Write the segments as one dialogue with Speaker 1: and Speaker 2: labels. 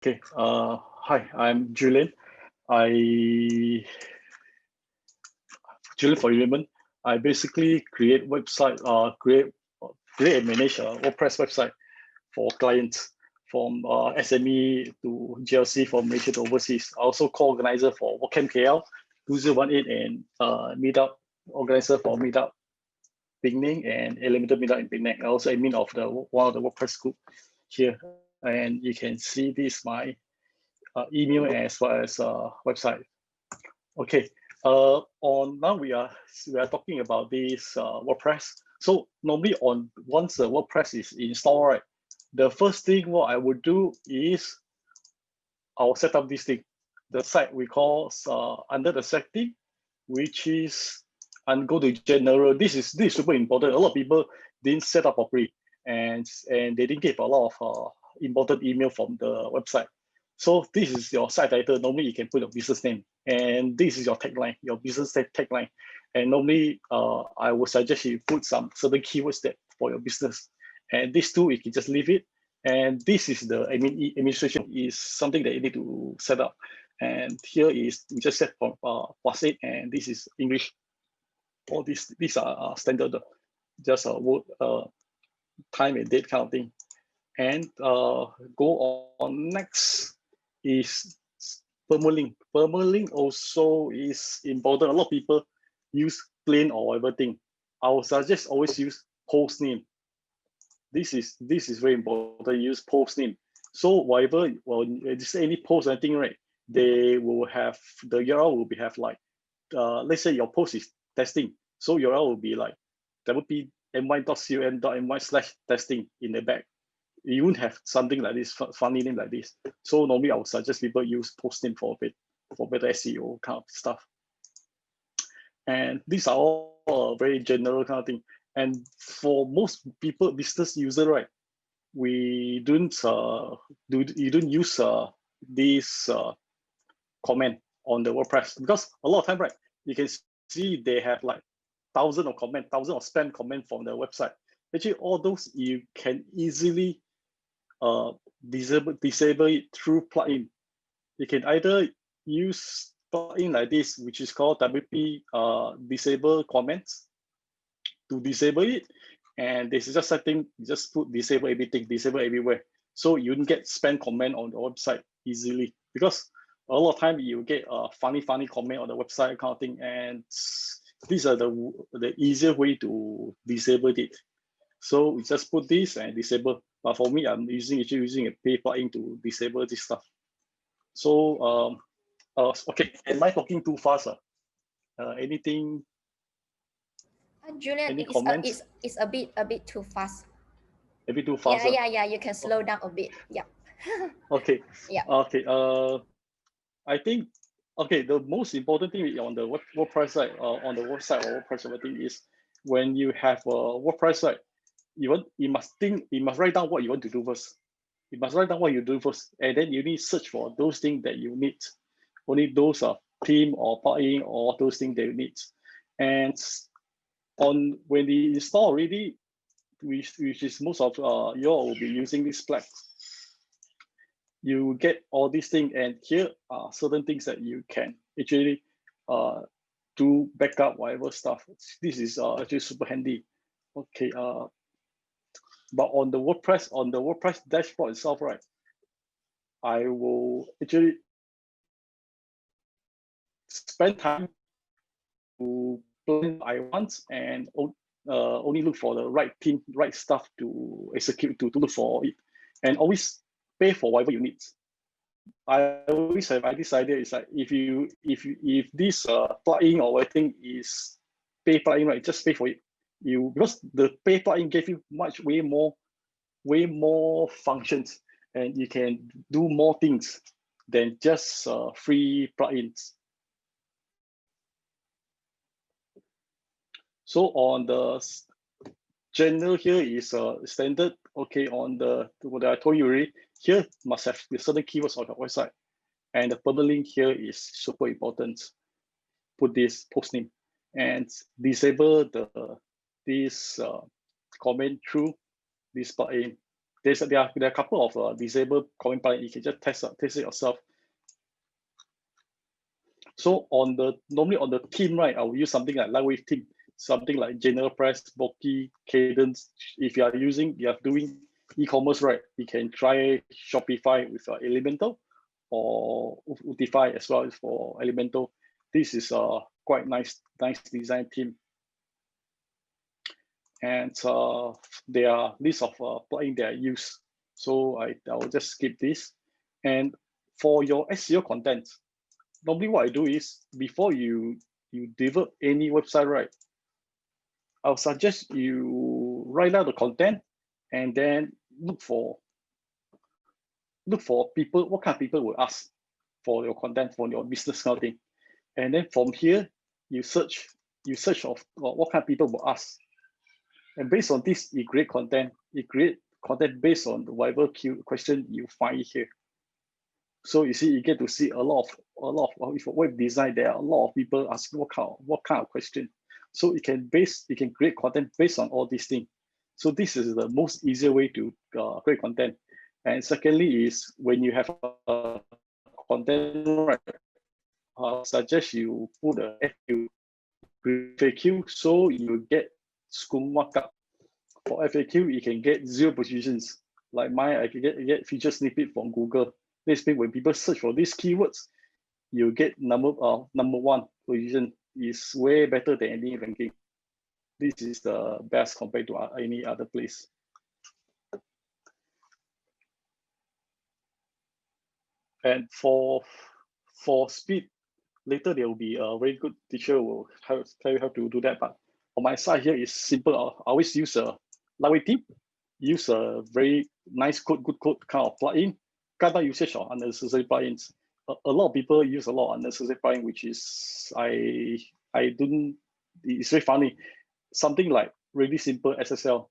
Speaker 1: Okay. Hi, I'm Julian. Julian for Element. I basically create website, create and manage a WordPress website for clients from SME to GLC, from Malaysia to overseas. I also co-organizer for WordCamp KL 2018 and Meetup organizer for Meetup Penang and Elementor Meetup in Penang. I also admin of one of the WordPress group here, and you can see this my email as well as website. Okay. Now we are talking about this WordPress. So normally once the WordPress is installed, right, the first thing what I would do is I'll set up this thing, the site we call under the setting, which is, and go to general. This is super important. A lot of people didn't set up properly, and they didn't get a lot of important email from the website. So this is your site title. Normally you can put your business name, and this is your tagline, your business tagline. And normally I would suggest you put some certain keywords that for your business. And these two, you can just leave it. And this is the administration is something that you need to set up. And here is we just set from +8, and this is English. All these are standard, just a word, time and date kind of thing. And go on next is Permalink. Permalink also is important. A lot of people use plain or whatever thing. I would suggest always use post name. This is very important. Use post name. So whatever, well, just any post, I think, right, they will have the URL will be have like, let's say your post is testing, so URL will be like wp.my.com/testing in the back. You won't have something like this, funny name like this. So normally I would suggest people use post name for better SEO kind of stuff. And these are all very general kind of thing. And for most people, business user, right, we don't you don't use this comment on the WordPress, because a lot of time, right, you can see they have like thousands of spam comment from the website. Actually, all those you can easily disable it through plugin. You can either use plugin like this, which is called WP disable comments, to disable it. And this is just setting, just put disable everything, disable everywhere. So you don't get spam comment on the website easily, because a lot of time you get a funny comment on the website kind of thing. And these are the easier way to disable it. So we just put this and disable. But for me, I'm using a pay plugin to disable this stuff. So okay, am I talking too fast? Anything?
Speaker 2: Julian,
Speaker 1: Any comments?
Speaker 2: it's a bit too fast.
Speaker 1: A bit too fast.
Speaker 2: Yeah. You can slow down a bit. Yeah.
Speaker 1: Okay.
Speaker 2: Yeah.
Speaker 1: Okay. I think, okay, the most important thing on the WordPress site, on the website or WordPress everything is, when you have a WordPress site, you must write down what you want to do first. You must write down what you do first, and then you need to search for those things that you need. Only those are theme or plugin or those things that you need. And when you install already, which is most of you all will be using this Plex, you get all these things, and here are certain things that you can actually do backup whatever stuff. This is actually super handy. Okay, but on the WordPress dashboard itself, right, I will actually spend time to plan what I want, and only look for the right theme, right stuff to execute, to look for it, and always pay for whatever you need. I always have this idea, is like, if this plugin or anything is pay plugin, right, just pay for it. Because the pay plugin gave you way more functions, and you can do more things than just free plugins. So on the general, here is standard. Okay, on what I told you already, here must have certain keywords on your website, and the permalink here is super important. Put this post name and disable this comment through this plugin. there are a couple of disabled comment plugins. You can just test it yourself. So normally on the theme, right, I will use something like lightweight theme, something like General Press, Bulky, Cadence. If you are doing e-commerce, right, you can try Shopify with Elementor or Utify as well as for Elementor. This is a quite nice design theme. And there are lists of plugins that I use. So I will just skip this. And for your SEO content, normally what I do is before you develop any website, right, I'll suggest you write out the content and then look for people, what kind of people will ask for your content, for your business kind of thing. And then from here, you search of what kind of people will ask. And based on this, you create content. You create content based on whatever question you find here. So you see, you get to see a lot of web design. There are a lot of people asking what kind of question. So you can create content based on all these things. So this is the most easier way to create content. And secondly is when you have a content, right, I suggest you put a FAQ so you get school markup. For FAQ, you can get 0 positions. Like mine, I can get feature snippet from Google. This means when people search for these keywords, you get number 1 position is way better than any ranking. This is the best compared to any other place. And for speed, later there will be a very good teacher who will tell you how to do that. But on my side here is simple. I always use a lightweight theme, use a very nice code, good code kind of plugin, cut down usage of unnecessary plugins. A lot of people use a lot of unnecessary plugin, which is it's very funny. Something like really simple SSL,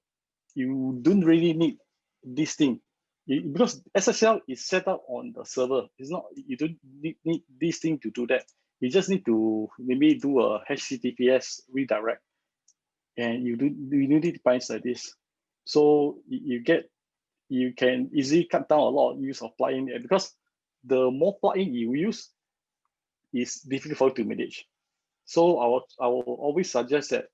Speaker 1: you don't really need this thing. Because SSL is set up on the server. It's not, you don't need this thing to do that. You just need to maybe do a HTTPS redirect, and you need plugins like this. So you can easily cut down a lot of use of plugin, because the more plugin you use, is difficult to manage. So I will always suggest that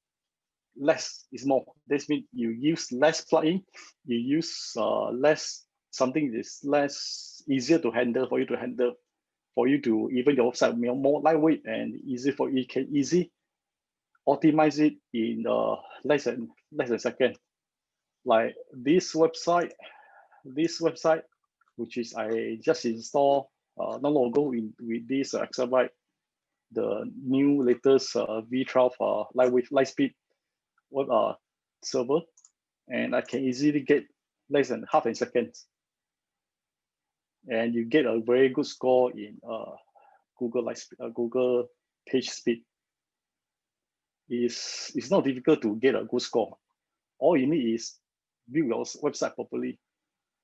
Speaker 1: less is more. This means you use less plugin, you use less, something that is less easier to handle for you to handle, for you to even your website more lightweight and easy for you can easy optimize it in less than a second. Like this website, which is I just installed not long ago with this Exabyte, the new latest V12 lightspeed server, and I can easily get less than half a second, and you get a very good score in Google page speed. It's not difficult to get a good score. All you need is build your website properly,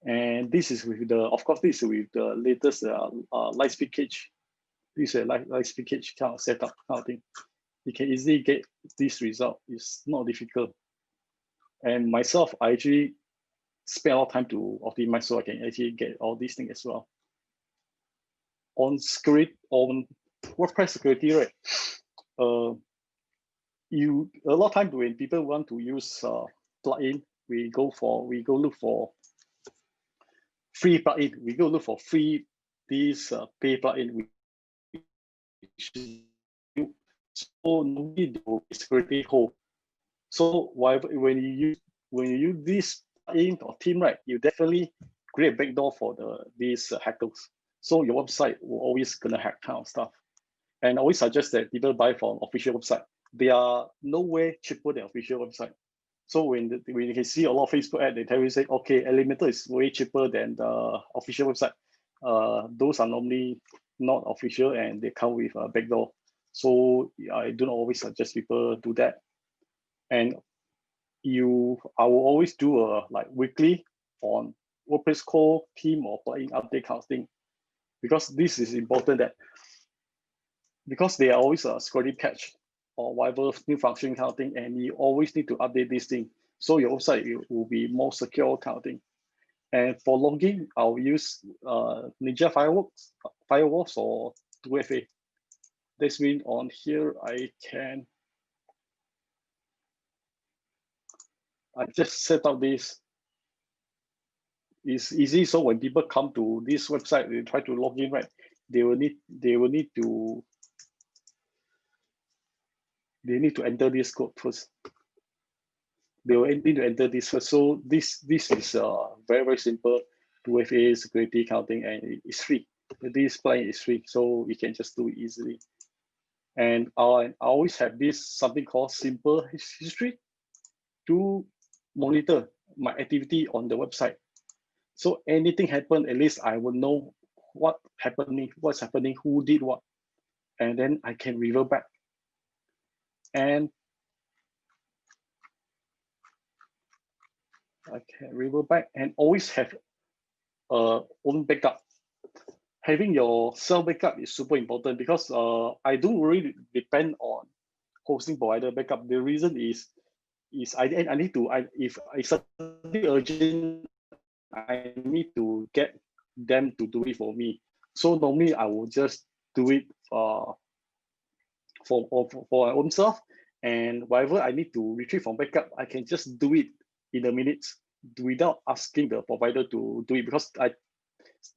Speaker 1: and this is with the latest lightspeed cage. This is a lightspeed cage kind of setup kind of thing. You can easily get this result. It's not difficult. And myself, I actually spend a lot of time to optimize so I can actually get all these things as well. On WordPress security, right? A lot of time when people want to use plugin, we go look for free plugin. We go look for free pay plugin. So normally there will be security hole. So when you use this plugin or theme, right, you definitely create a backdoor for these hackers. So your website will always gonna hack kind of stuff. And I always suggest that people buy from official website. They are nowhere cheaper than official website. So when you can see a lot of Facebook ad, they tell you say, okay, Elementor is way cheaper than the official website. Those are normally not official and they come with a backdoor. So I don't always suggest people do that. And I will always do a weekly on WordPress core theme or plugin update kind of thing, because this is important, that because they are always a security patch or whatever new function kind of thing, and you always need to update this thing so your website will be more secure kind of thing. And for logging, I'll use Ninja firewalls or 2FA. This means on here, I just set up this. It's easy. So when people come to this website, they try to log in, right? They need to enter this code first. They will need to enter this first. So this is very, very simple 2FA security counting, and it's free. This plugin is free, so you can just do it easily. And I always have this something called simple history to monitor my activity on the website. So anything happen, at least I will know what's happening, who did what, and then I can revert back. And I can revert back and always have own backup. Having your self backup is super important because I don't really depend on hosting provider backup. The reason is I need to if it's something urgent, I need to get them to do it for me. So normally I will just do it for my own self, and whatever I need to retrieve from backup, I can just do it in a minute without asking the provider to do it, because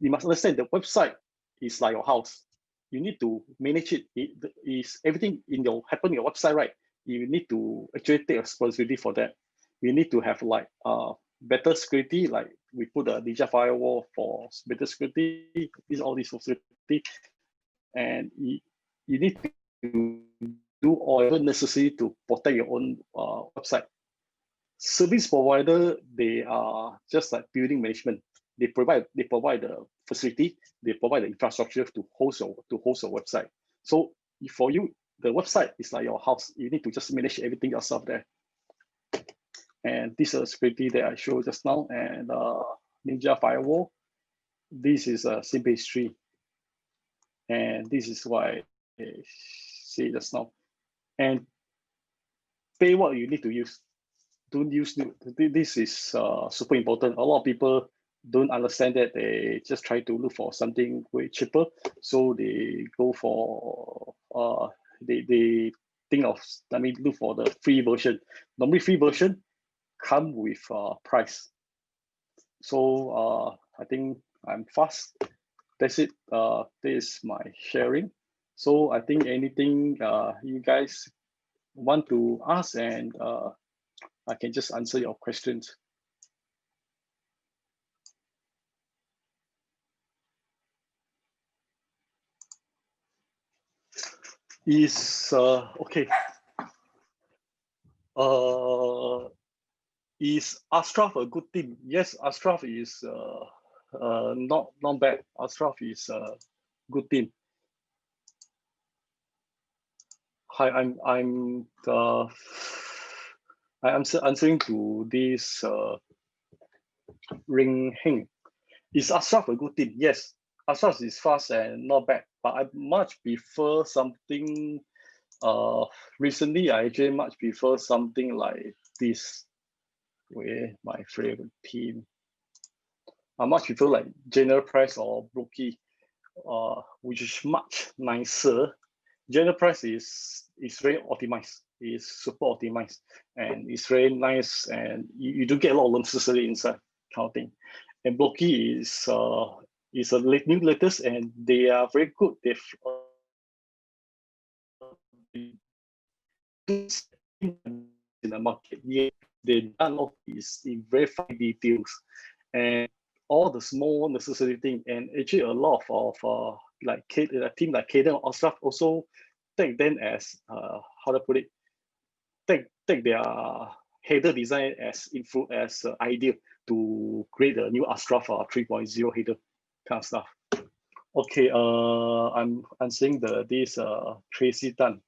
Speaker 1: you must understand the website is like your house. You need to manage it. It is everything happen in your website, right? You need to actually take responsibility for that. You need to have like better security, like we put a Ninja firewall for better security, all this for security, and you need to do all necessary to protect your own website. Service provider, they are just like building management. They provide the facility, they provide the infrastructure to host a website. So for you, the website is like your house. You need to just manage everything yourself there. And this is a security that I showed just now, and Ninja firewall. This is a simple history, and this is why I say just now. And pay what you need to use. Don't use this is super important. A lot of people don't understand that. They just try to look for something way cheaper, so they go for they think of look for the free version. Normally free version come with price. So I think I'm fast. That's it. This is my sharing. So I think anything you guys want to ask, and I can just answer your questions. Is okay. Is Ashraf a good team? Yes, Ashraf is not bad. Ashraf is a good team. Hi, I'm answering to this Ring Heng. Is Ashraf a good team? Yes, Ashraf is fast and not bad, but I much prefer something. Recently, I actually much prefer something like this. Where my favorite team? I much prefer like General Price or Brookie, which is much nicer. General Price is very optimized. It's super optimized, and it's very nice, and you do get a lot of necessary inside kind of thing. And Brookie is a new latest, and they are very good. They've in the market. Yeah, they done a lot in very fine details, and all the small necessary thing. And actually, a lot of like a team like Caden or Ashraf also take them as how to put it, take their header design as idea to create a new Ashraf 3.0 header kind of stuff. Okay, I'm answering this Tracy Tan.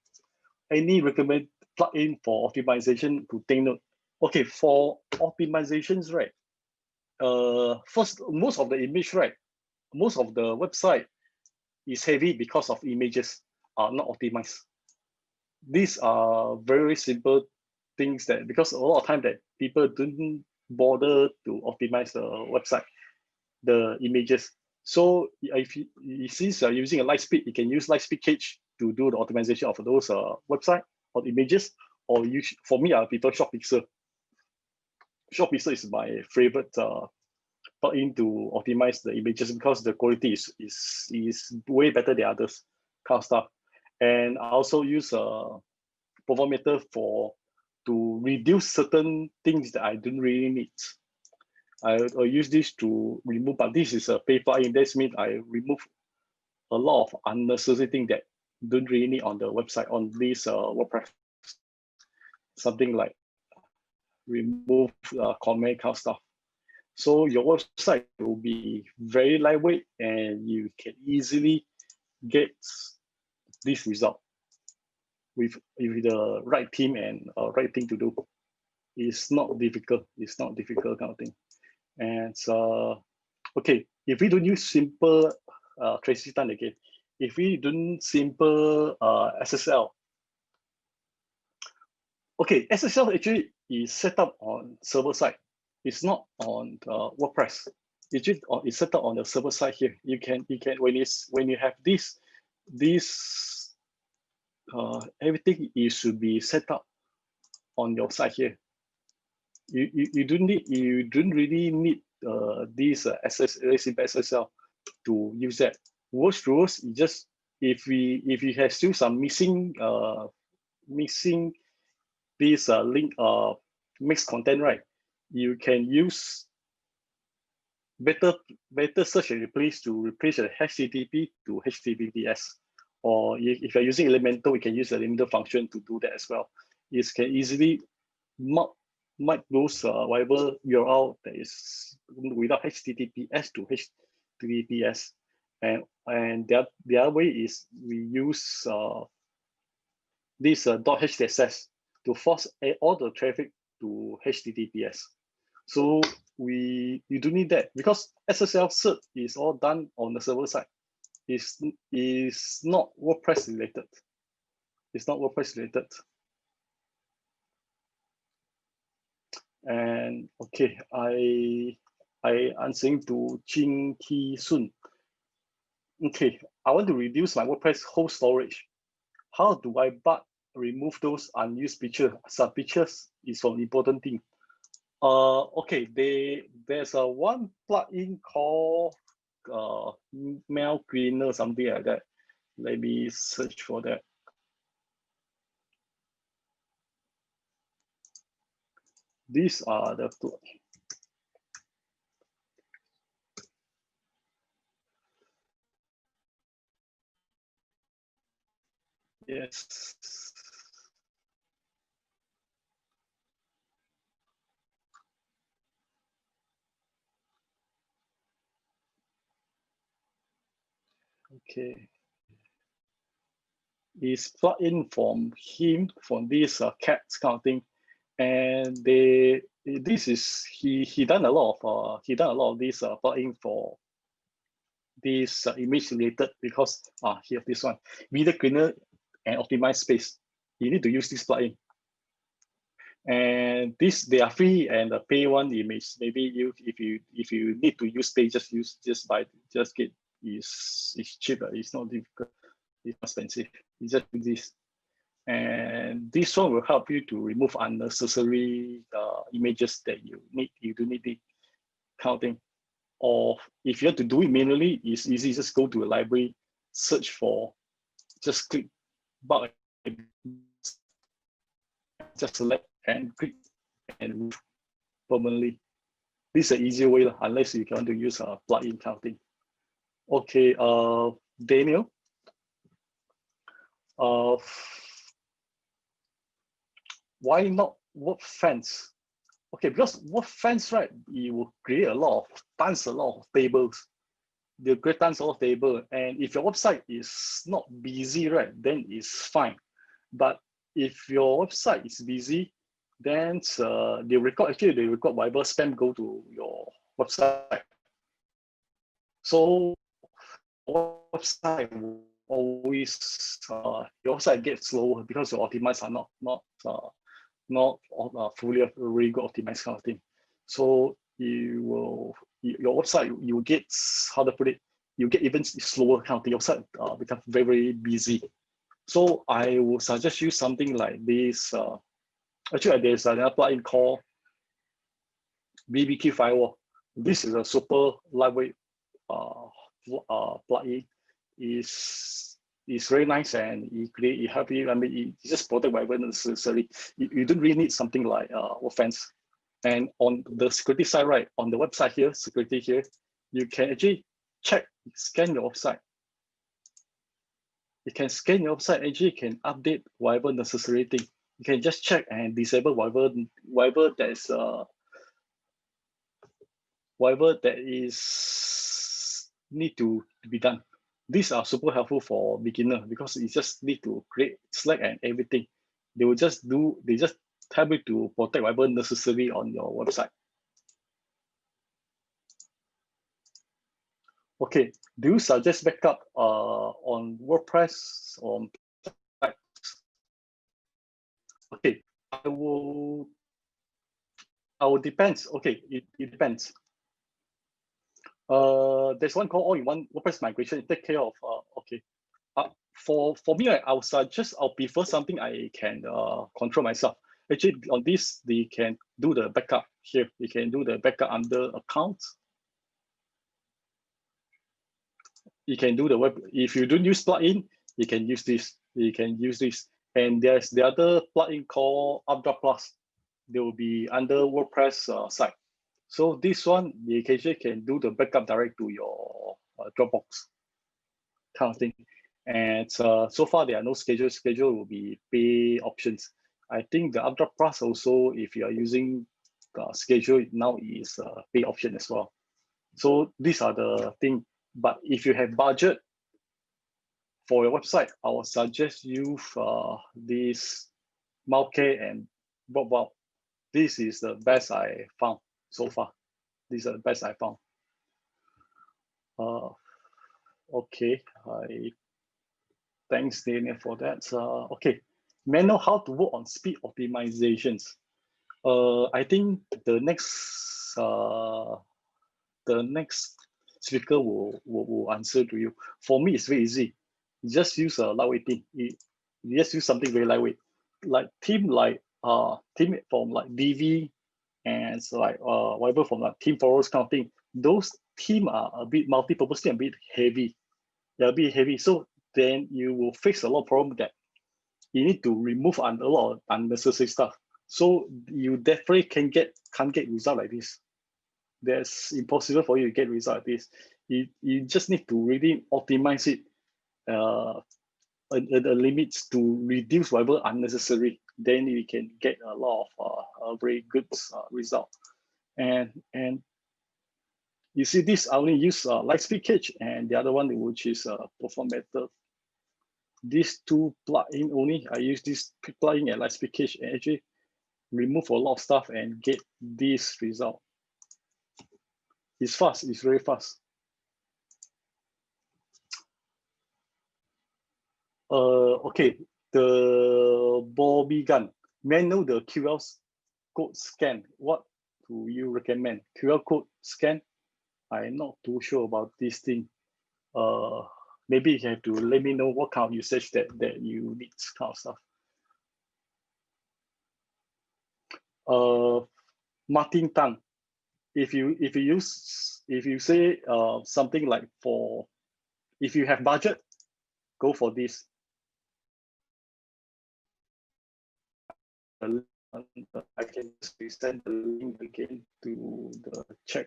Speaker 1: Any recommend plugin for optimization to take note? Okay, for optimizations, right? First, most of the image, right? Most of the website is heavy because of images are not optimized. These are very simple things that, because a lot of time that people don't bother to optimize the website, the images. So if you, since you're using a Lightspeed, you can use Lightspeed Cage to do the optimization of those website or images. Or for me, I prefer ShortPixel. ShortPixel is my favorite plugin to optimize the images because the quality is way better than others kind of stuff. And I also use Performator to reduce certain things that I don't really need. I use this to remove, but this is a pay plugin. That means I remove a lot of unnecessary things that don't really need on the website on this WordPress. Something like remove comment kind of stuff. So your website will be very lightweight and you can easily get this result with the right team and right thing to do. It's not difficult. It's not difficult kind of thing. And okay, if we don't use simple Tracy Tan again, if we don't simple SSL, okay, SSL actually is set up on server side. It's not on WordPress. It's set up on the server side here. You can when you have this everything it should be set up on your side here. You don't really need this SSL to use that. Worst rules is just if you have still some missing this link mixed content, right? You can use better search and replace to replace the HTTP to HTTPS. Or if you're using Elementor, we can use the Elementor function to do that as well. It can easily mark those whatever URL that is without HTTPS to HTTPS. And the other way is we use this .htaccess to force all the traffic to HTTPS. So you don't need that because SSL cert is all done on the server side. It's not WordPress related. It's not WordPress related. And okay, I answering to Ching Ki Sun. Okay, I want to reduce my WordPress host storage. How do I remove those unused features? Some features is an important thing. Okay, there's a one plugin called Mail Cleaner, something like that. Let me search for that. These are the yes. Okay. Is plugged in from him from this cats kind of thing, and he done a lot of this plugin for this image related because here this one media cleaner and optimize space. You need to use this plugin, and they are free and the pay one image. Maybe if you need to use pay, just get it's cheaper. It's not difficult. It's expensive. You just do this. And this one will help you to remove unnecessary images that you don't need it counting. Or if you have to do it manually, it's easy. Just go to a library, search for, just click bug, just select and click and remove permanently. This is an easier way, unless you want to use a plugin counting. Okay, Daniel. Why not WordFence? Okay, because WordFence, right, it will create a lot of tables. They'll create tons of tables. And if your website is not busy, right, then it's fine. But if your website is busy, then they record whatever spam go to your website. So website will always your website gets slower because your optimize are not fully really good optimized kind of thing. So your website, you get, how to put it, you get even slower kind of thing. Your website become very, very busy. So I would suggest you something like this. Actually, there's another plugin called BBQ Firewall. This is a super lightweight plugin. Is very nice, and it help you. I mean, it just protect whatever necessary. You don't really need something like offense. And on the security side, right, on the website here, security here, you can actually scan your website. You can scan your website, actually can update whatever necessary thing. You can just check and disable whatever that is need to be done. These are super helpful for beginner because you just need to create Slack and everything. They just help you to protect whatever necessary on your website. Okay, do you suggest backup on WordPress or okay, I will depends. Okay, it depends. There's one called all-in-one WordPress migration. Take care of. Okay. For me, I'll prefer something I can control myself. Actually, on this, they can do the backup here. You can do the backup under accounts. You can do the web. If you don't use plugin, you can use this. You can use this. And there's the other plugin called Updateplus. They will be under WordPress site. So this one, you can do the backup direct to your Dropbox kind of thing. And so far, there are no schedule. Schedule will be pay options. I think the Updateplus also, if you are using schedule now, is pay option as well. So these are the thing. But if you have budget for your website, I would suggest you this Mauke and Bob. This is the best I found so far. These are the best I found. Okay, thanks Daniel for that. Okay, may I know how to work on speed optimizations? I think the next speaker will answer to you. For me, it's very easy. You just use a lightweight thing. You just use something very lightweight, like theme from like DV and so like whatever from like Team Forest kind of thing. Those theme are a bit multi-purpose thing, a bit heavy. They're a bit heavy. So then you will face a lot of problem that you need to remove a lot of unnecessary stuff. So you definitely can't get result like this. That's impossible for you to get result like this. You just need to really optimize it the limits to reduce whatever unnecessary. Then you can get a lot of very good result. And you see this, I only use Lightspeed Cache and the other one which is Perform Better. These two plugin only, I use this plugin and Lightspeed Cache and actually remove a lot of stuff and get this result. It's fast, it's very fast. Okay, the Bobby gun. May I know the QR code scan? What do you recommend? QR code scan? I'm not too sure about this thing. Maybe you have to let me know what kind of usage that you need, kind of stuff. Martin Tang, if you say something like if you have budget, go for this. I can just send the link again to the chat.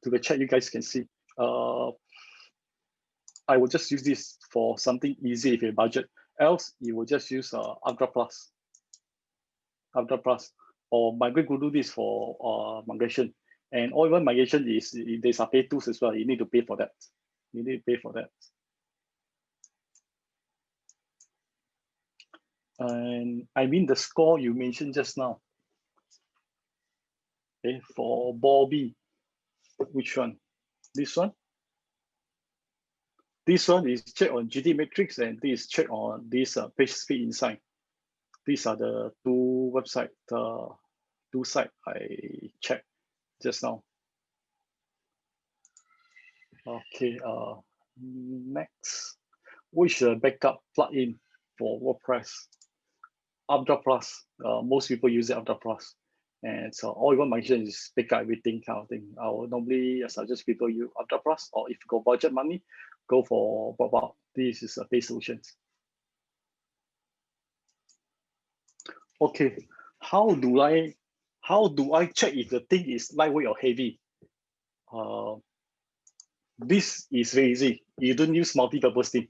Speaker 1: To the chat, you guys can see. I will just use this for something easy if you have budget. Else, you will just use Updateplus, or Migrate will do this for migration. And all-in-one migration is there's a pay tools as well. You need to pay for that. You need to pay for that. And I mean the score you mentioned just now. Okay, for Bobby, which one? This one? This one is checked on GT matrix, and this is checked on this page speed insight. these are the two website, two sites I checked just now. Okay, next, which backup plugin for WordPress? Updateplus. Most people use Updateplus, and so all you want to mention is backup everything kind of thing. I will normally suggest people use Updateplus, or if you go budget money, go for Bob. This is a base solutions. Okay, how do I check if the thing is lightweight or heavy? This is very easy. You don't use multi-purpose theme.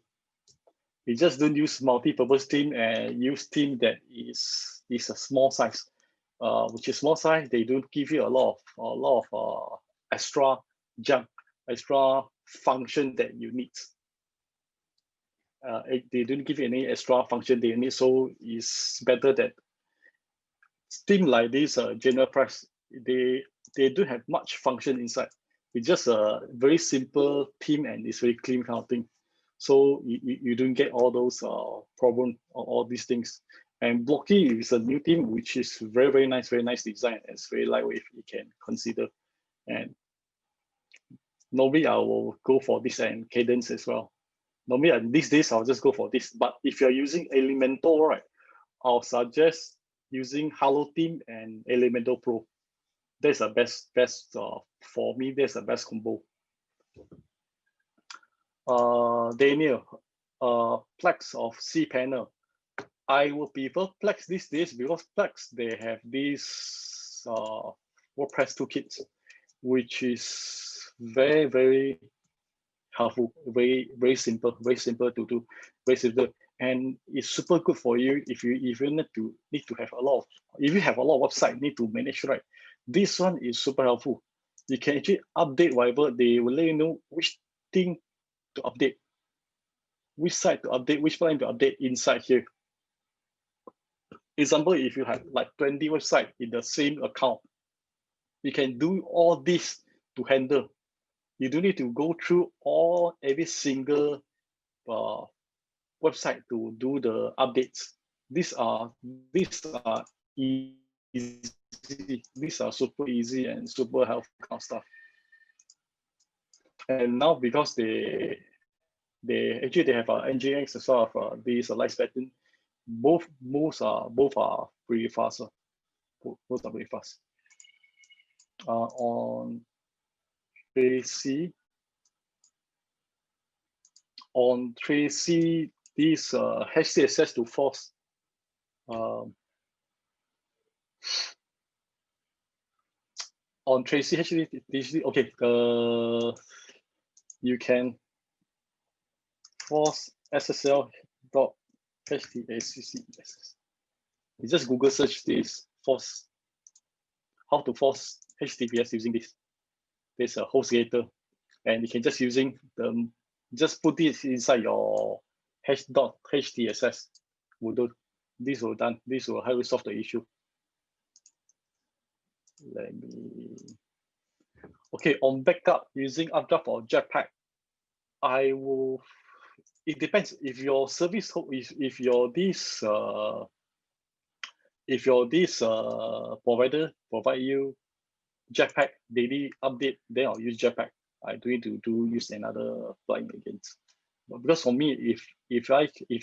Speaker 1: You just don't use multi-purpose theme and use theme that is a small size. Which is small size, they don't give you a lot of extra junk, extra function that you need. They don't give you any extra function they need, so it's better that theme like this general price, they don't have much function inside. It's just a very simple theme and it's very clean kind of thing. So you don't get all those problems or all these things. And Blocky is a new theme, which is very nice design. It's very lightweight, you can consider. And normally I will go for this and Cadence as well. Normally these days I'll just go for this. But if you're using Elementor, right, I'll suggest using Halo Theme and Elementor Pro. That's the best for me. That's the best combo. Daniel, Plex of cPanel. I would prefer Plex these days because Plex, they have this WordPress toolkits, which is very helpful, very simple to do, very simple, and it's super good for you if you need to have a lot of, if you have a lot of website need to manage, right? This one is super helpful. You can actually update whatever. They will let you know which thing to update, which site to update, which plugin to update inside here. Example, if you have like 20 websites in the same account, you can do all this to handle. You don't need to go through every single website to do the updates. These are easy. These are super easy and super helpful kind of stuff. And now because they actually have NGX as well of these light pattern, both are pretty fast. Both are very fast. On Tracy, this HTSS to force. On Tracy HTTP, okay, you can force SSL.htaccs. You just Google search this force, how to force HTTPS using this. There's a HostGator, and you can just using just put this inside your h.htss. This will done. This will help you solve the issue. Let me. Okay, on backup using Updraft or Jetpack, I will. It depends if your service if your provider provide you Jetpack daily update, then I'll use Jetpack. I don't need to use another plugin against. But because for me, if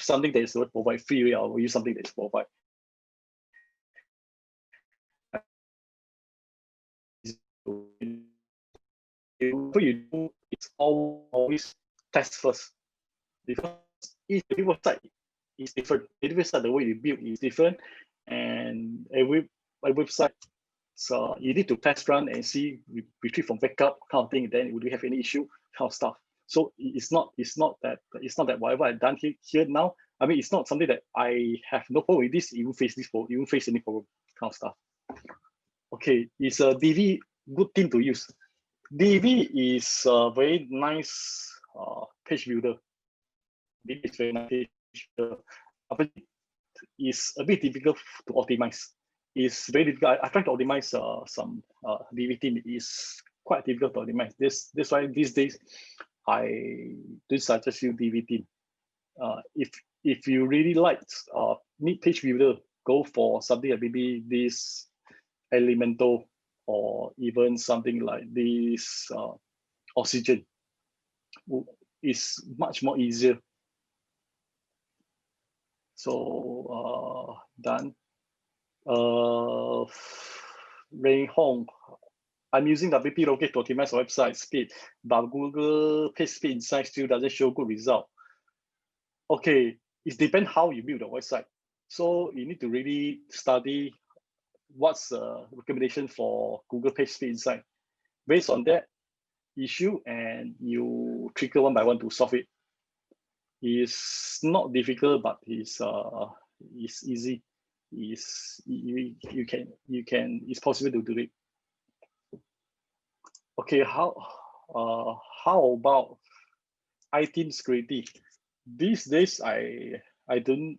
Speaker 1: something that is provide free, I will use something that is provide. What you do is always test first, because each website is different. Every website, the way you build is different, and every website, so you need to test run and see, retrieve from backup kind of thing. Then would we have any issue kind of stuff. So it's not that whatever I've done here now. I mean, it's not something that I have no problem with this. Even face this problem, even face any problem kind of stuff. Okay, is a DV good thing to use? DV is a very nice page builder. DV is very nice page builder. But it's a bit difficult to optimize. It's very difficult. I tried to optimize some DV theme. It's quite difficult to optimize. That's why these days I do suggest you DV theme. If you really like need page builder, go for something like maybe this Elemental or even something like this Oxygen. Is much more easier. So done. Ray Hong, I'm using WP Locate to optimize website speed, but Google page speed inside still doesn't show good result. Okay, it depends how you build the website. So you need to really study what's the recommendation for Google page speed inside. Based on that issue, and you trigger one by one to solve it. It's not difficult, but it's easy. You can it's possible to do it. Okay, how about IT security? These days I don't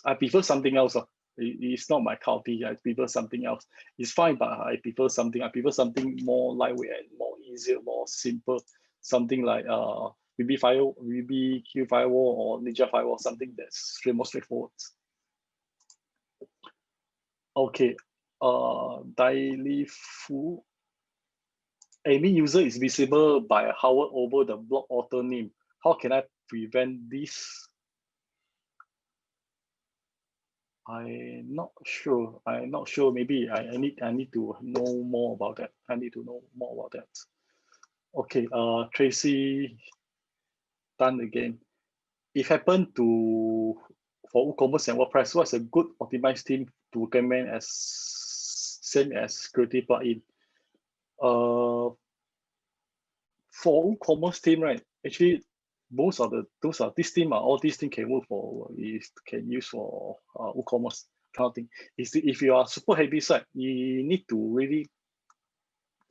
Speaker 1: I prefer something else. It's not my cup of tea. I prefer something else. It's fine, but I prefer something more lightweight and more easier, more simple. Something like VB firewall or Ninja firewall, something that's more straightforward. Okay, daily full. Any user is visible by hover over the blog author name. How can I prevent this? I'm not sure. Maybe I need to know more about that. Okay, Tracy, done again. If happen to for WooCommerce and WordPress, what's a good optimized theme to recommend as same as security plugin? For WooCommerce theme, right? Actually, most of this theme all these things can work for can use for WooCommerce kind of thing. If you are super heavy site, you need to really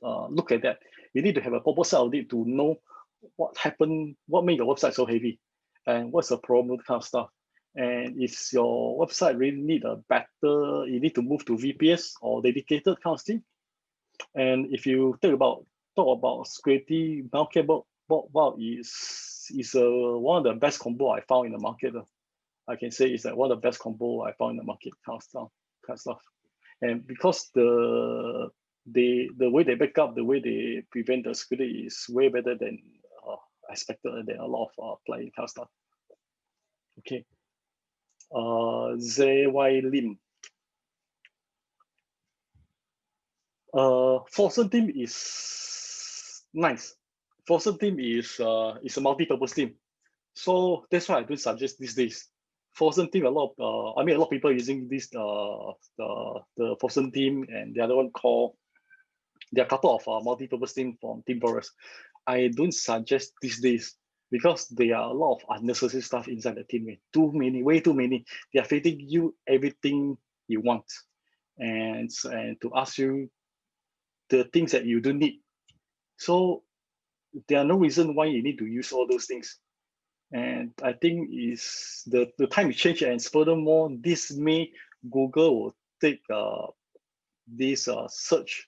Speaker 1: look at that. You need to have a proper site audit to know what happened, what made your website so heavy, and what's the problem, kind of stuff. And if your website really need a better, you need to move to VPS or dedicated kind of thing. And if you talk about security, Malcare is one of the best combo I found in the market. I can say it's like one of the best combo I found in the market, kind of stuff. And because the way they back up, the way they prevent the security is way better than expected than a lot of plugin kind of stuff. Okay. ZY Lim. Fawcett theme is nice. Fawcett theme is a multi-purpose theme. So that's why I do suggest these days. Fawcett theme, a lot of people are using this the Fawcett theme, and the other one called, there are a couple of multi-purpose theme from TeamForest. I don't suggest these days because there are a lot of unnecessary stuff inside the theme. Way too many. They are feeding you everything you want, and to ask you the things that you don't need. So there are no reason why you need to use all those things. And I think is the time is changed, and furthermore, this May Google will take this search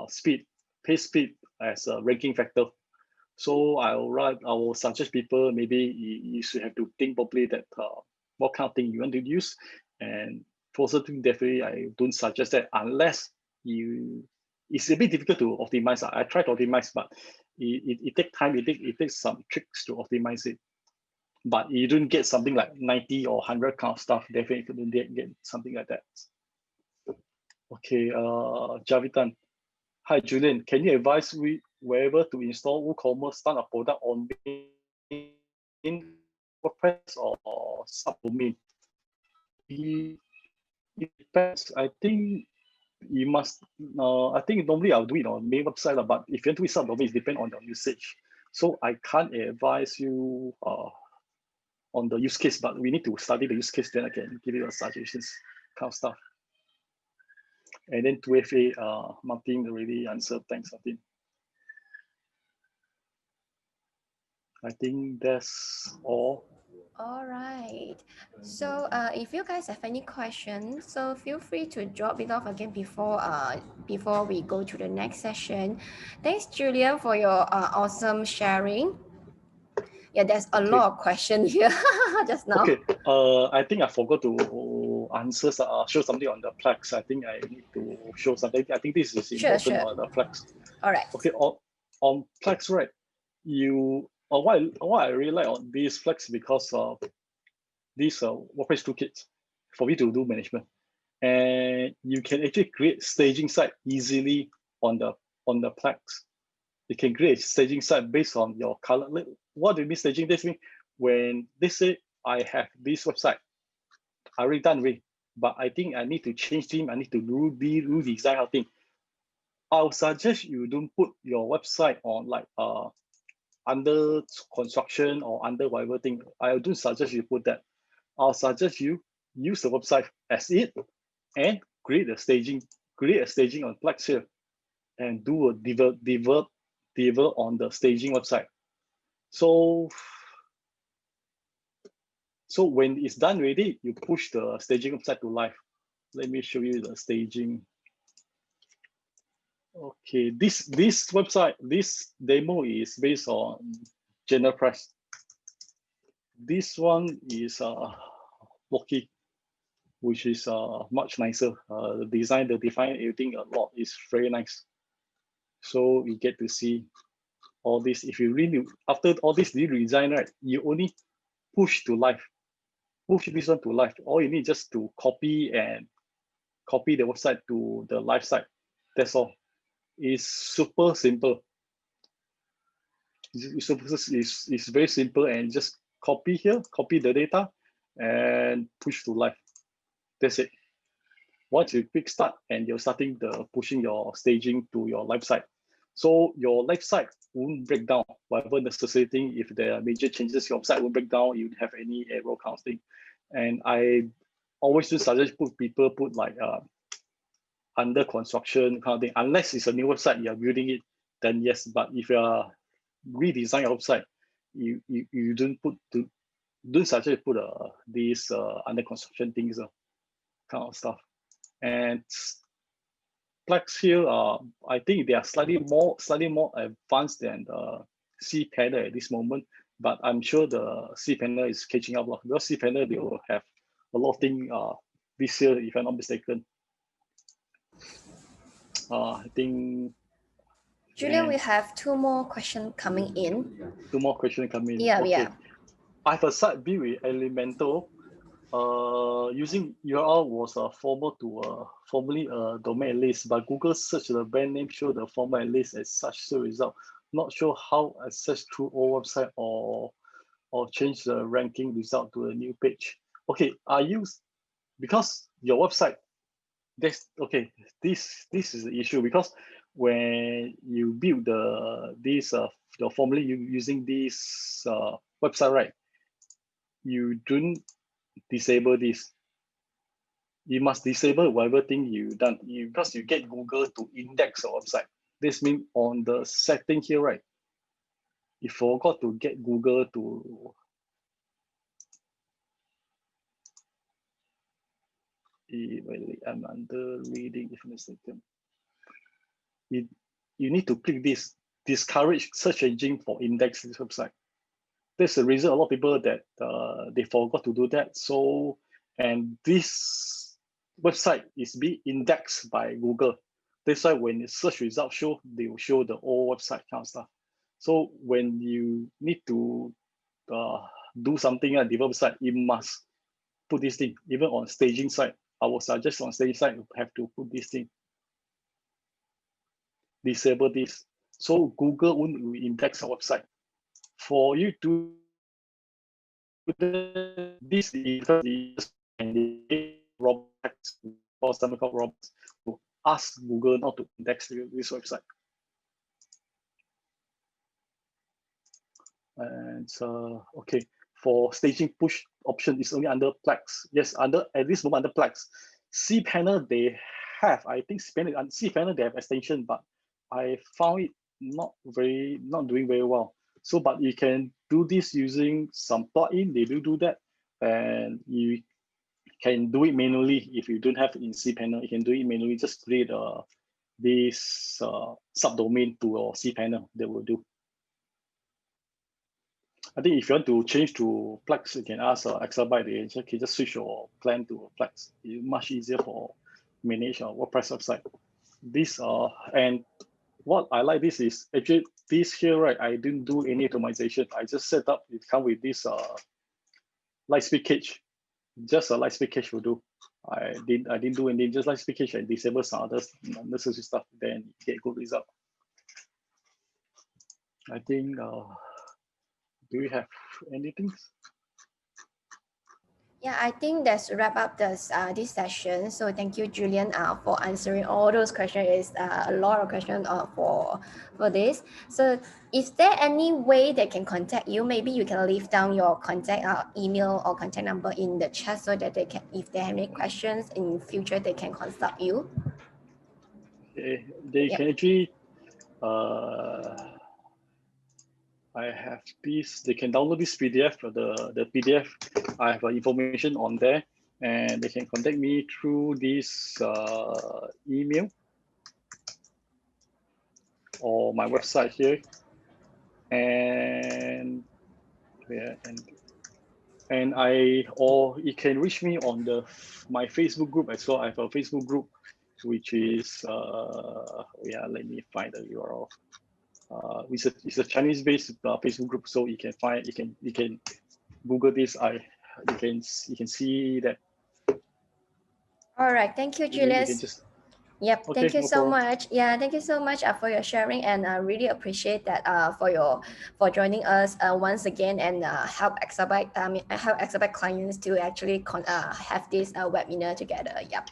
Speaker 1: speed, page speed as a ranking factor. So I will suggest people, maybe you should have to think properly that what kind of thing you want to use. And for certain, definitely I don't suggest that unless it's a bit difficult to optimize. I try to optimize, but it takes time. It takes some tricks to optimize it. But you don't get something like 90 or 100 kind of stuff. Definitely you don't get something like that. Okay, Javitan. Hi, Julian. Can you advise me wherever to install WooCommerce start a product on main WordPress or subdomain? It depends. I think you must. I think normally I'll do it on main website, but if you want to do subdomain, it depends on your usage. So I can't advise you on the use case, but we need to study the use case. Then I can give you a suggestions, kind of stuff. And then 2FA, Martin already answered. Thanks, Martin. I think that's all.
Speaker 2: All right. So if you guys have any questions, so feel free to drop it off again before we go to the next session. Thanks, Julian, for your awesome sharing. Yeah, there's a lot of questions here just now.
Speaker 1: Okay. I think I forgot to answer. Show something on the Plex. I think I need to show something. I think this is important on the Plex.
Speaker 2: All right.
Speaker 1: Okay. On Plex, right? Why I really like on this Plex because of these WordPress toolkits for me to do management, and you can actually create staging site easily on the Plex. You can create a staging site based on your color. What do you mean staging? This means when they say I have this website, I already done it, but I think I need to change theme. I need to redesign our thing. I'll suggest you don't put your website on like under construction or under whatever thing. I don't suggest you put that. I'll suggest you use the website as it and create a staging on Plex here and do a develop on the staging website. So when it's done already, you push the staging website to live. Let me show you the staging. Okay, this website, this demo is based on general price. This one is Loki, which is much nicer. The design, the define, everything a lot is very nice. So you get to see all this. If you really after all this redesign, right, you only push to live. Push this one to live. All you need just to copy the website to the live site. That's all. It's super simple. It's very simple, and just copy here, copy the data, and push to live. That's it. Once you click start, and you're starting pushing your staging to your live site. So your live site won't break down. Whatever necessary thing, if there are major changes, your website won't break down. You won't have any error kind of thing. And I always do suggest people put like under construction kind of thing. Unless it's a new website, you're building it, then yes. But if you are redesign your website, you don't suggest put these under construction things kind of stuff. And Plex here, I think they are slightly more advanced than the cPanel at this moment. But I'm sure the cPanel is catching up. Because cPanel, they will have a lot of things this year, if I'm not mistaken. I think.
Speaker 2: Julian, we have two more questions coming in.
Speaker 1: Two more questions coming in.
Speaker 2: Yeah,
Speaker 1: okay.
Speaker 2: yeah.
Speaker 1: I have a site built with Elementor. Using URL was formerly a domain list, but Google search the brand name show the former list as such so result. Not sure how access through old website or change the ranking result to a new page. Okay, because your website. This is the issue because when you build your formerly using this website, right? You don't disable this. You must disable whatever thing you done. Because you get Google to index your website. This means on the setting here, right? You forgot to get Google to I'm under reading if I'm mistaken. You need to click this discourage search engine for index this website. That's the reason a lot of people that they forgot to do that. So, and this website is being indexed by Google. That's why when the search results show, they will show the old website kind of stuff. So when you need to do something on the website, you must put this thing. Even on staging site, I would suggest on staging site you have to put this thing. Disable this. So Google won't index your website. For you to this is Roberts to ask Google not to index this website. And so, okay, for staging push option is only under Plex. Yes, at this moment under Plex. cPanel they have, I think cPanel they have extension, but I found it not doing very well. So, but you can do this using some plugin. They do that, and you can do it manually if you don't have it in cPanel. You can do it manually. Just create this subdomain to your cPanel. That will do. I think if you want to change to Plex, you can ask Exabyte. They can just switch your plan to Plex. It's much easier for manage a WordPress website. This and what I like this is actually this here, right? I didn't do any automation. I just set up. It come with this Lightspeed cage. Just a Lightspeed cage will do. I didn't do anything. Just Lightspeed cage and disable some other unnecessary stuff. Then get good result. I think. Do we have anything?
Speaker 2: Yeah, I think that's wrap up this session. So thank you, Julian, for answering all those questions. Is a lot of questions for this. So is there any way they can contact you? Maybe you can leave down your contact email or contact number in the chat so that they can, if they have any questions in future, they can consult you.
Speaker 1: They can actually. I have this. They can download this PDF. The PDF. I have information on there, and they can contact me through this email or my website here. And or you can reach me on my Facebook group as well. I have a Facebook group, which is let me find the URL. It's a Chinese-based Facebook group, so you can find you can Google this. You can see that.
Speaker 2: All right, thank you, Julius. Yep,
Speaker 1: okay,
Speaker 2: thank you so much. Yeah, thank you so much for your sharing, and I really appreciate that for joining us once again and help Exabyte clients to actually have this webinar together. Yep.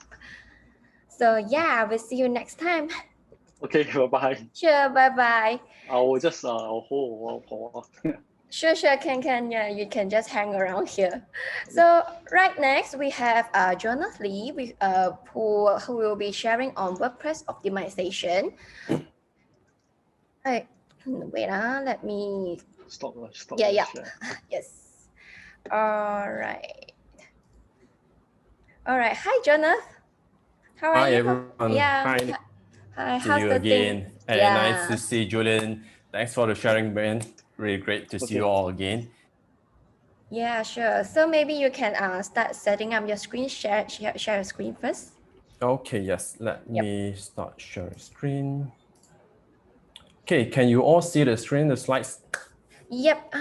Speaker 2: So yeah, we'll see you next time.
Speaker 1: Okay, bye-bye.
Speaker 2: Sure, bye-bye.
Speaker 1: I will just hold for a while.
Speaker 2: Sure, can. Yeah, you can just hang around here. So right next we have Jonas Lee, who will be sharing on WordPress optimization. Wait, let me
Speaker 1: stop.
Speaker 2: Yeah. Yes. All right. Hi, Jonas. How are you?
Speaker 3: Hi, everyone.
Speaker 2: Yeah.
Speaker 3: Hi.
Speaker 2: How's
Speaker 3: you
Speaker 2: the
Speaker 3: again.
Speaker 2: thing?
Speaker 3: And nice to see Julian. Thanks for the sharing, Ben. Really great to see you all again.
Speaker 2: Yeah, sure. So maybe you can start setting up your screen. Share your screen first.
Speaker 3: Okay, yes. Let me start sharing screen. Okay, can you all see the screen, the slides?
Speaker 2: Yep.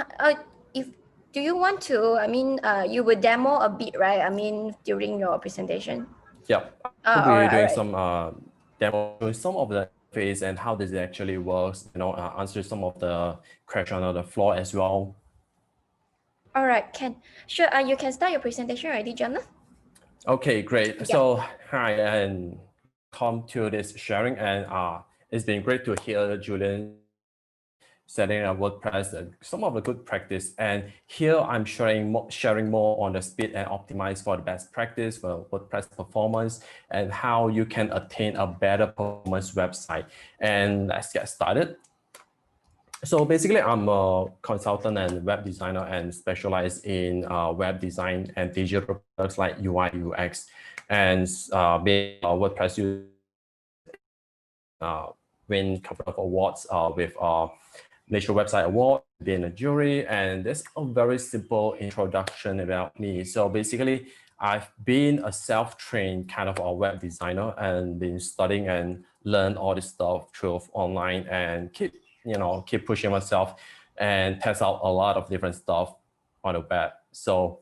Speaker 2: Do you want to? I mean, you will demo a bit, right? I mean, during your presentation.
Speaker 3: Yep. We'll be doing some demo, some of the phase and how does it actually works. Answer some of the question on the floor as well.
Speaker 2: All right, sure. You can start your presentation already, Jonathan.
Speaker 3: Okay, great.
Speaker 2: Yeah.
Speaker 3: So hi and come to this sharing, and it's been great to hear Julian setting up WordPress and some of the good practice. And here I'm sharing more on the speed and optimize for the best practice for WordPress performance and how you can attain a better performance website. And let's get started. So basically, I'm a consultant and web designer and specialize in web design and digital products like UI, UX, and being a WordPress user, win a couple of awards with National Website Award, being a jury, and there's a very simple introduction about me. So basically, I've been a self-trained kind of a web designer and been studying and learn all this stuff through online and keep pushing myself and test out a lot of different stuff on the web. So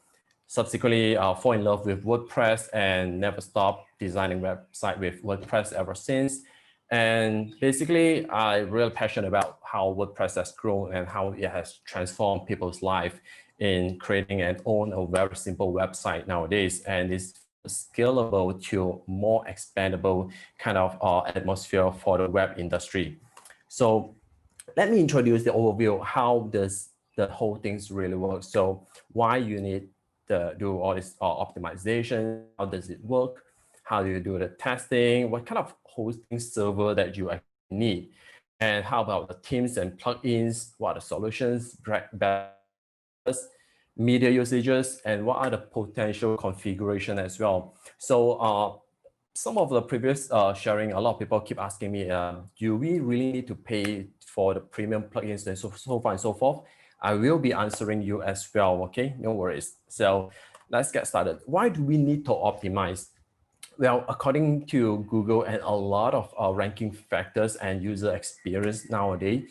Speaker 3: subsequently, fall in love with WordPress and never stop designing website with WordPress ever since. And basically, I'm really passionate about how WordPress has grown and how it has transformed people's life in creating and own a very simple website nowadays. And it's scalable to more expandable kind of atmosphere for the web industry. So let me introduce the overview. How does the whole things really work? So why you need to do all this optimization? How does it work? How do you do the testing? What kind of hosting server that you actually need? And how about the themes and plugins? What are the solutions, media usages, and what are the potential configuration as well? So some of the previous sharing, a lot of people keep asking me, do we really need to pay for the premium plugins and so far and so forth? I will be answering you as well, okay? No worries. So let's get started. Why do we need to optimize? Well, according to Google and a lot of ranking factors and user experience nowadays,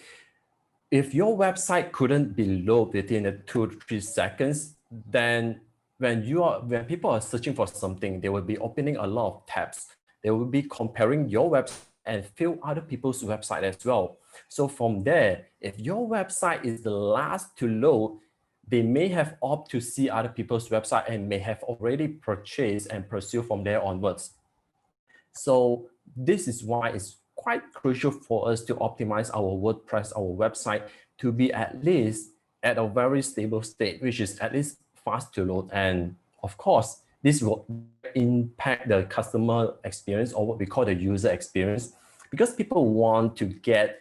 Speaker 3: if your website couldn't be loaded within 2 to 3 seconds, then when people are searching for something, they will be opening a lot of tabs. They will be comparing your website and few other people's website as well. So from there, if your website is the last to load, they may have opted to see other people's website and may have already purchased and pursue from there onwards. So this is why it's quite crucial for us to optimize our WordPress, our website, to be at least at a very stable state, which is at least fast to load. And of course, this will impact the customer experience, or what we call the user experience, because people want to get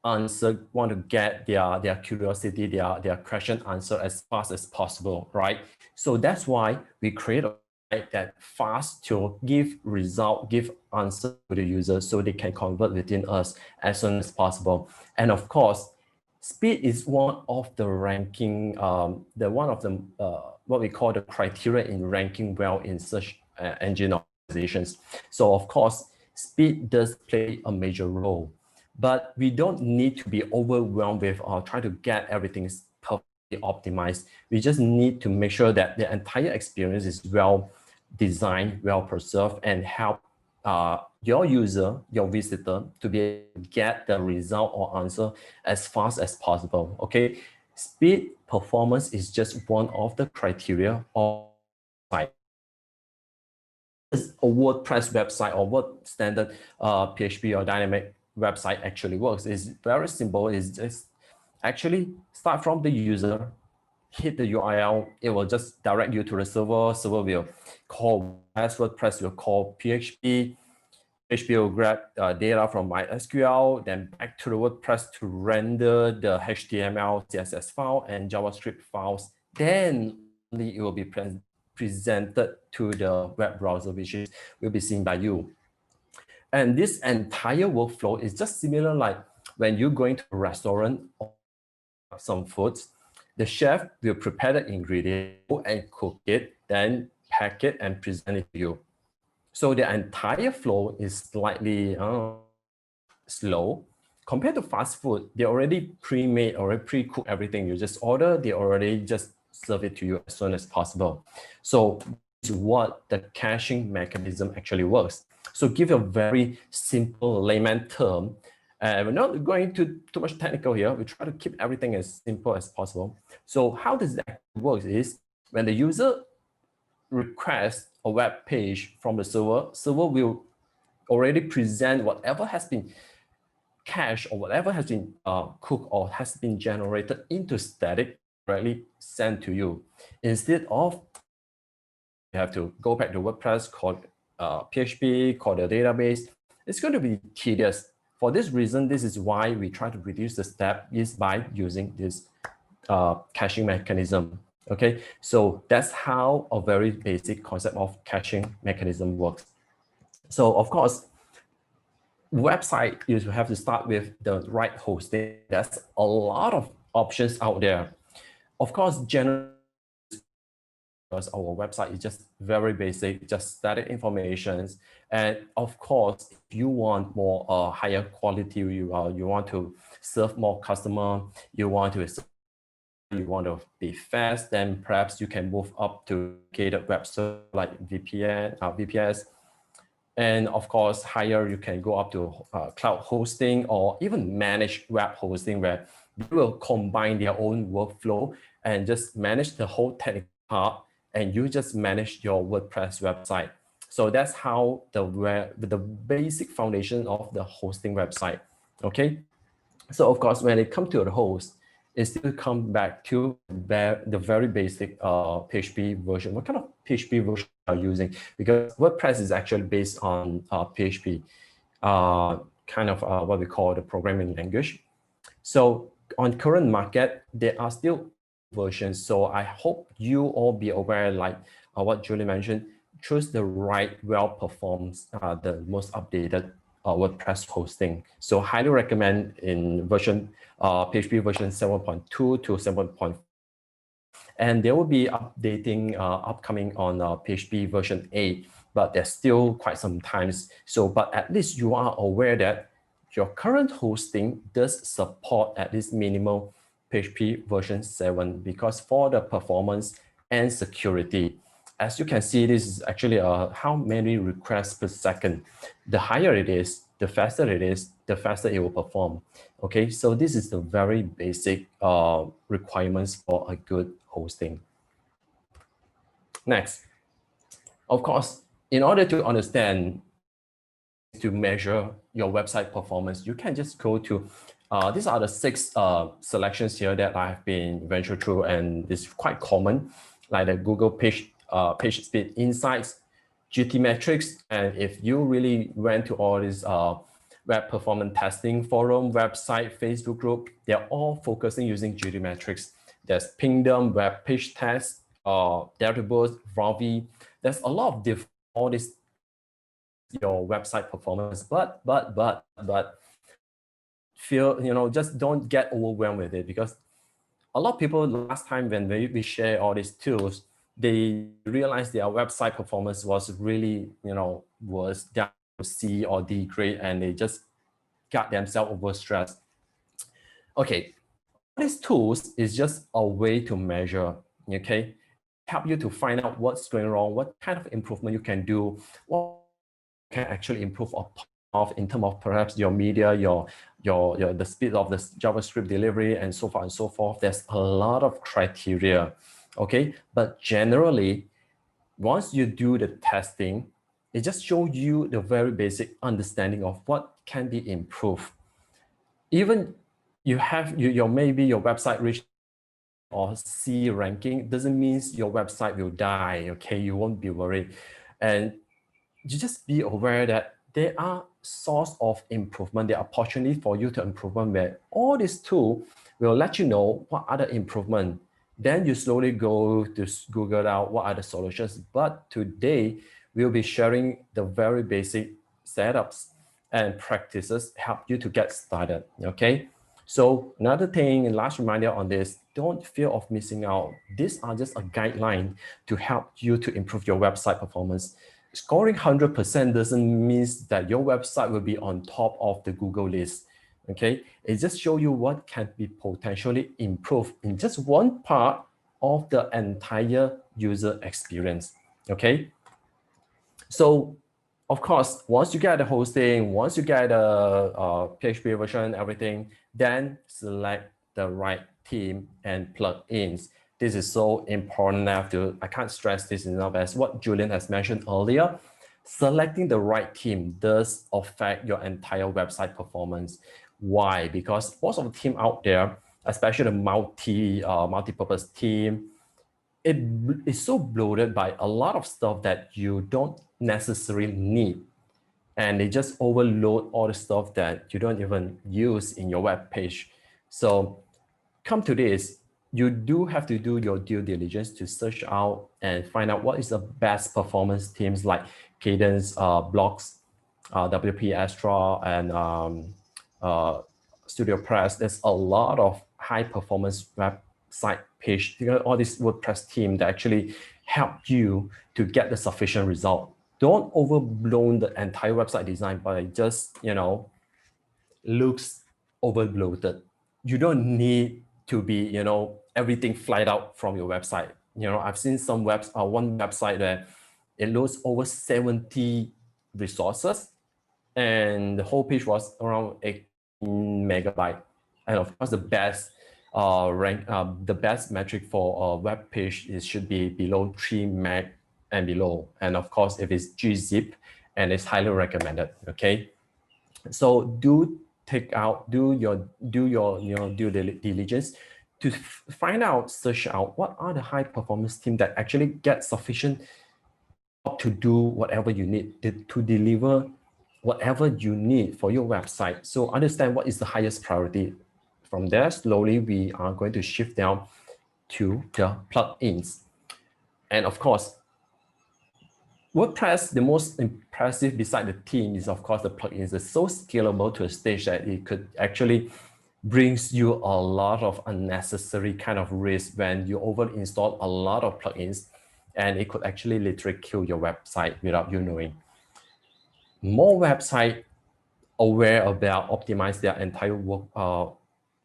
Speaker 3: answer, want to get their curiosity, their question answered as fast as possible, right? So that's why we create a site that fast to give result, give answer to the user so they can convert within us as soon as possible. And of course, speed is one of the ranking, what we call the criteria in ranking well in search engine optimizations. So of course, speed does play a major role. But we don't need to be overwhelmed with trying to get everything perfectly optimized. We just need to make sure that the entire experience is well designed, well preserved, and help your user, your visitor, to be able to get the result or answer as fast as possible. Okay, speed performance is just one of the criteria of site. A WordPress website or what standard PHP or dynamic website actually works is very simple. It's just actually start from the user, hit the URL, it will just direct you to the server. Server will call WordPress will call PHP. PHP will grab data from MySQL, then back to the WordPress to render the HTML, CSS file, and JavaScript files. Then only it will be presented to the web browser, which will be seen by you. And this entire workflow is just similar like when you're going to a restaurant or some foods, the chef will prepare the ingredient and cook it, then pack it and present it to you. So the entire flow is slightly slow. Compared to fast food, they already pre-made, already pre-cooked everything. You just order, they already just serve it to you as soon as possible. So this is what the caching mechanism actually works. So give a very simple layman term. We're not going to too much technical here. We try to keep everything as simple as possible. So how does that work is when the user requests a web page from the server will already present whatever has been cached or whatever has been cooked or has been generated into static, directly sent to you. Instead of you have to go back to WordPress, call PHP, call the database, it's going to be tedious. For this reason, this is why we try to reduce the step is by using this caching mechanism. Okay, so that's how a very basic concept of caching mechanism works. So of course, website, you have to start with the right hosting. There's a lot of options out there. Of course, generally, because our website is just very basic, just static information. And of course, if you want more higher quality, you want to serve more customer, you want to be fast, then perhaps you can move up to gated web server like VPS. And of course, higher, you can go up to cloud hosting or even managed web hosting, where they will combine their own workflow and just manage the whole technical part, and you just manage your WordPress website. So that's how the basic foundation of the hosting website. Okay. So of course, when it comes to the host, it still comes back to the very basic PHP version. What kind of PHP version are you using? Because WordPress is actually based on PHP, kind of what we call the programming language. So on current market, there are still versions. So I hope you all be aware, like what Julie mentioned, choose the right, well-performed, the most updated WordPress hosting. So highly recommend in PHP version 7.2 to 7.4. And they will be updating upcoming on PHP version 8, but there's still quite some times. So, but at least you are aware that your current hosting does support at least minimal PHP version 7, because for the performance and security, as you can see, this is actually how many requests per second. The higher it is, the faster it is, the faster it will perform. Okay, so this is the very basic requirements for a good hosting. Next, of course, in order to understand, to measure your website performance, you can just go to, these are the 6 selections here that I've been ventured through, and it's quite common, like the Google page speed insights, GTmetrix, and if you really went to all these web performance testing forum, website, Facebook group, they're all focusing using GTmetrix. There's Pingdom, Web Page Test, Database, Ravi. There's a lot of different, all this your website performance, but feel, just don't get overwhelmed with it, because a lot of people last time when we share all these tools, they realized their website performance was really, was down to C or D grade, and they just got themselves overstressed. Okay, all these tools is just a way to measure, okay? Help you to find out what's going wrong, what kind of improvement you can do, what can actually improve in terms of perhaps your media, the speed of the JavaScript delivery, and so far and so forth. There's a lot of criteria, okay? But generally, once you do the testing, it just shows you the very basic understanding of what can be improved. Even maybe your website reached or C ranking, doesn't mean your website will die, okay? You won't be worried. And you just be aware that there are source of improvement, there are opportunity for you to improvement, where all these tools will let you know what other improvement. Then you slowly go to Google out what are the solutions. But today, we'll be sharing the very basic setups and practices help you to get started, okay? So another thing, last reminder on this, don't fear of missing out. These are just a guideline to help you to improve your website performance. Scoring 100% doesn't mean that your website will be on top of the Google list, okay? It just shows you what can be potentially improved in just one part of the entire user experience, okay? So, of course, once you get the hosting, once you get the PHP version, everything, then select the right theme and plugins. This is so important. I can't stress this enough, as what Julian has mentioned earlier. Selecting the right theme does affect your entire website performance. Why? Because most of the team out there, especially the multi-purpose theme, it is so bloated by a lot of stuff that you don't necessarily need. And they just overload all the stuff that you don't even use in your web page. So come to this, you do have to do your due diligence to search out and find out what is the best performance themes like Cadence, Blocks, WP Astra, and Studio Press. There's a lot of high performance website page, all this WordPress theme that actually help you to get the sufficient result. Don't overblow the entire website design by just, looks overbloated. You don't need to be, everything flight out from your website. I've seen some one website that it loads over 70 resources, and the whole page was around 8 megabyte. And of course, the best the best metric for a web page should be below 3 meg and below. And of course, if it's gzip, and it's highly recommended. Okay, so do your due diligence to search out what are the high performance team that actually get sufficient to do whatever you need to deliver whatever you need for your website. So understand what is the highest priority. From there, slowly we are going to shift down to the plugins. And of course, WordPress, the most impressive beside the theme is, of course, the plugins. It's so scalable to a stage that it could actually brings you a lot of unnecessary kind of risk when you over install a lot of plugins, and it could actually literally kill your website without you knowing. More website aware about optimize their entire work,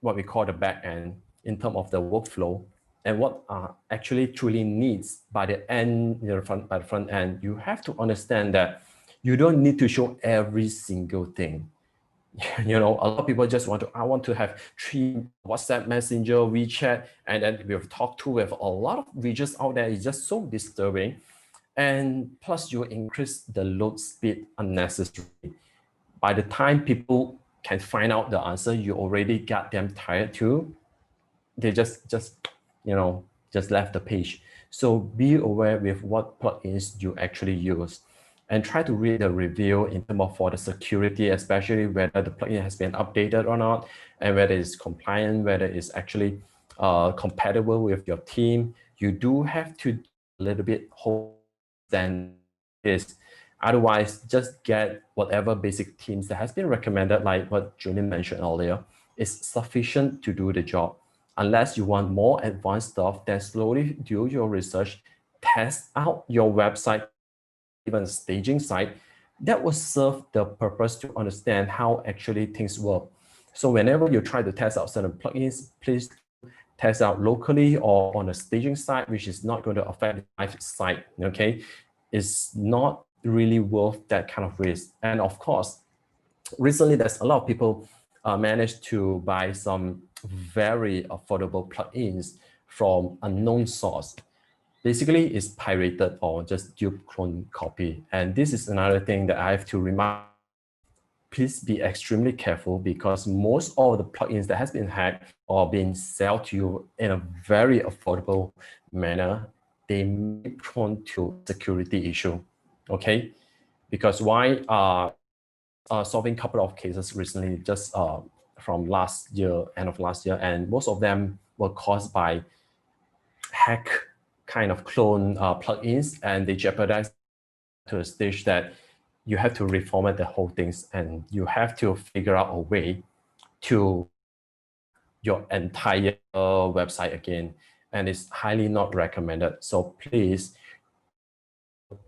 Speaker 3: what we call the back end in terms of the workflow, and what actually truly needs by the end, by the front end. You have to understand that you don't need to show every single thing. A lot of people just I want to have 3 WhatsApp, Messenger, WeChat, and then we've talked to with a lot of widgets out there. It's just so disturbing. And plus you increase the load speed unnecessarily. By the time people can find out the answer, you already got them tired too. They just left the page. So be aware with what plugins you actually use, and try to read the review in terms of for the security, especially whether the plugin has been updated or not, and whether it's compliant, whether it's actually compatible with your team. You do have to a little bit hold than this. Otherwise, just get whatever basic themes that has been recommended, like what Julian mentioned earlier, is sufficient to do the job. Unless you want more advanced stuff, then slowly do your research, test out your website, even staging site. That will serve the purpose to understand how actually things work. So whenever you try to test out certain plugins, please test out locally or on a staging site, which is not going to affect the live site, okay? It's not really worth that kind of risk. And of course, recently there's a lot of people managed to buy some very affordable plugins from unknown source. Basically, it's pirated or just dupe, clone, copy. And this is another thing that I have to remind. Please be extremely careful, because most of the plugins that has been hacked or been sold to you in a very affordable manner, they may be prone to security issue, okay? Because why solving a couple of cases recently, just from last year, end of last year, and most of them were caused by hack kind of clone plugins, and they jeopardize to a stage that you have to reformat the whole things, and you have to figure out a way to your entire website again, and it's highly not recommended. So please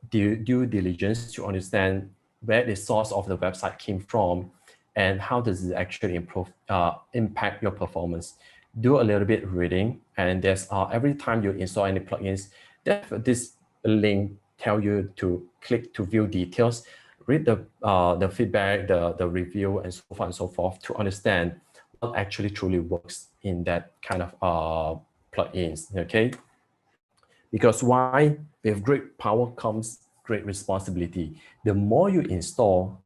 Speaker 3: do due diligence to understand where the source of the website came from and how does it actually impact your performance. Do a little bit reading, and there's every time you install any plugins, this link tell you to click to view details, read the feedback, the review, and so on and so forth, to understand what actually truly works in that kind of plugins, okay? Because why? With great power comes great responsibility. The more you install,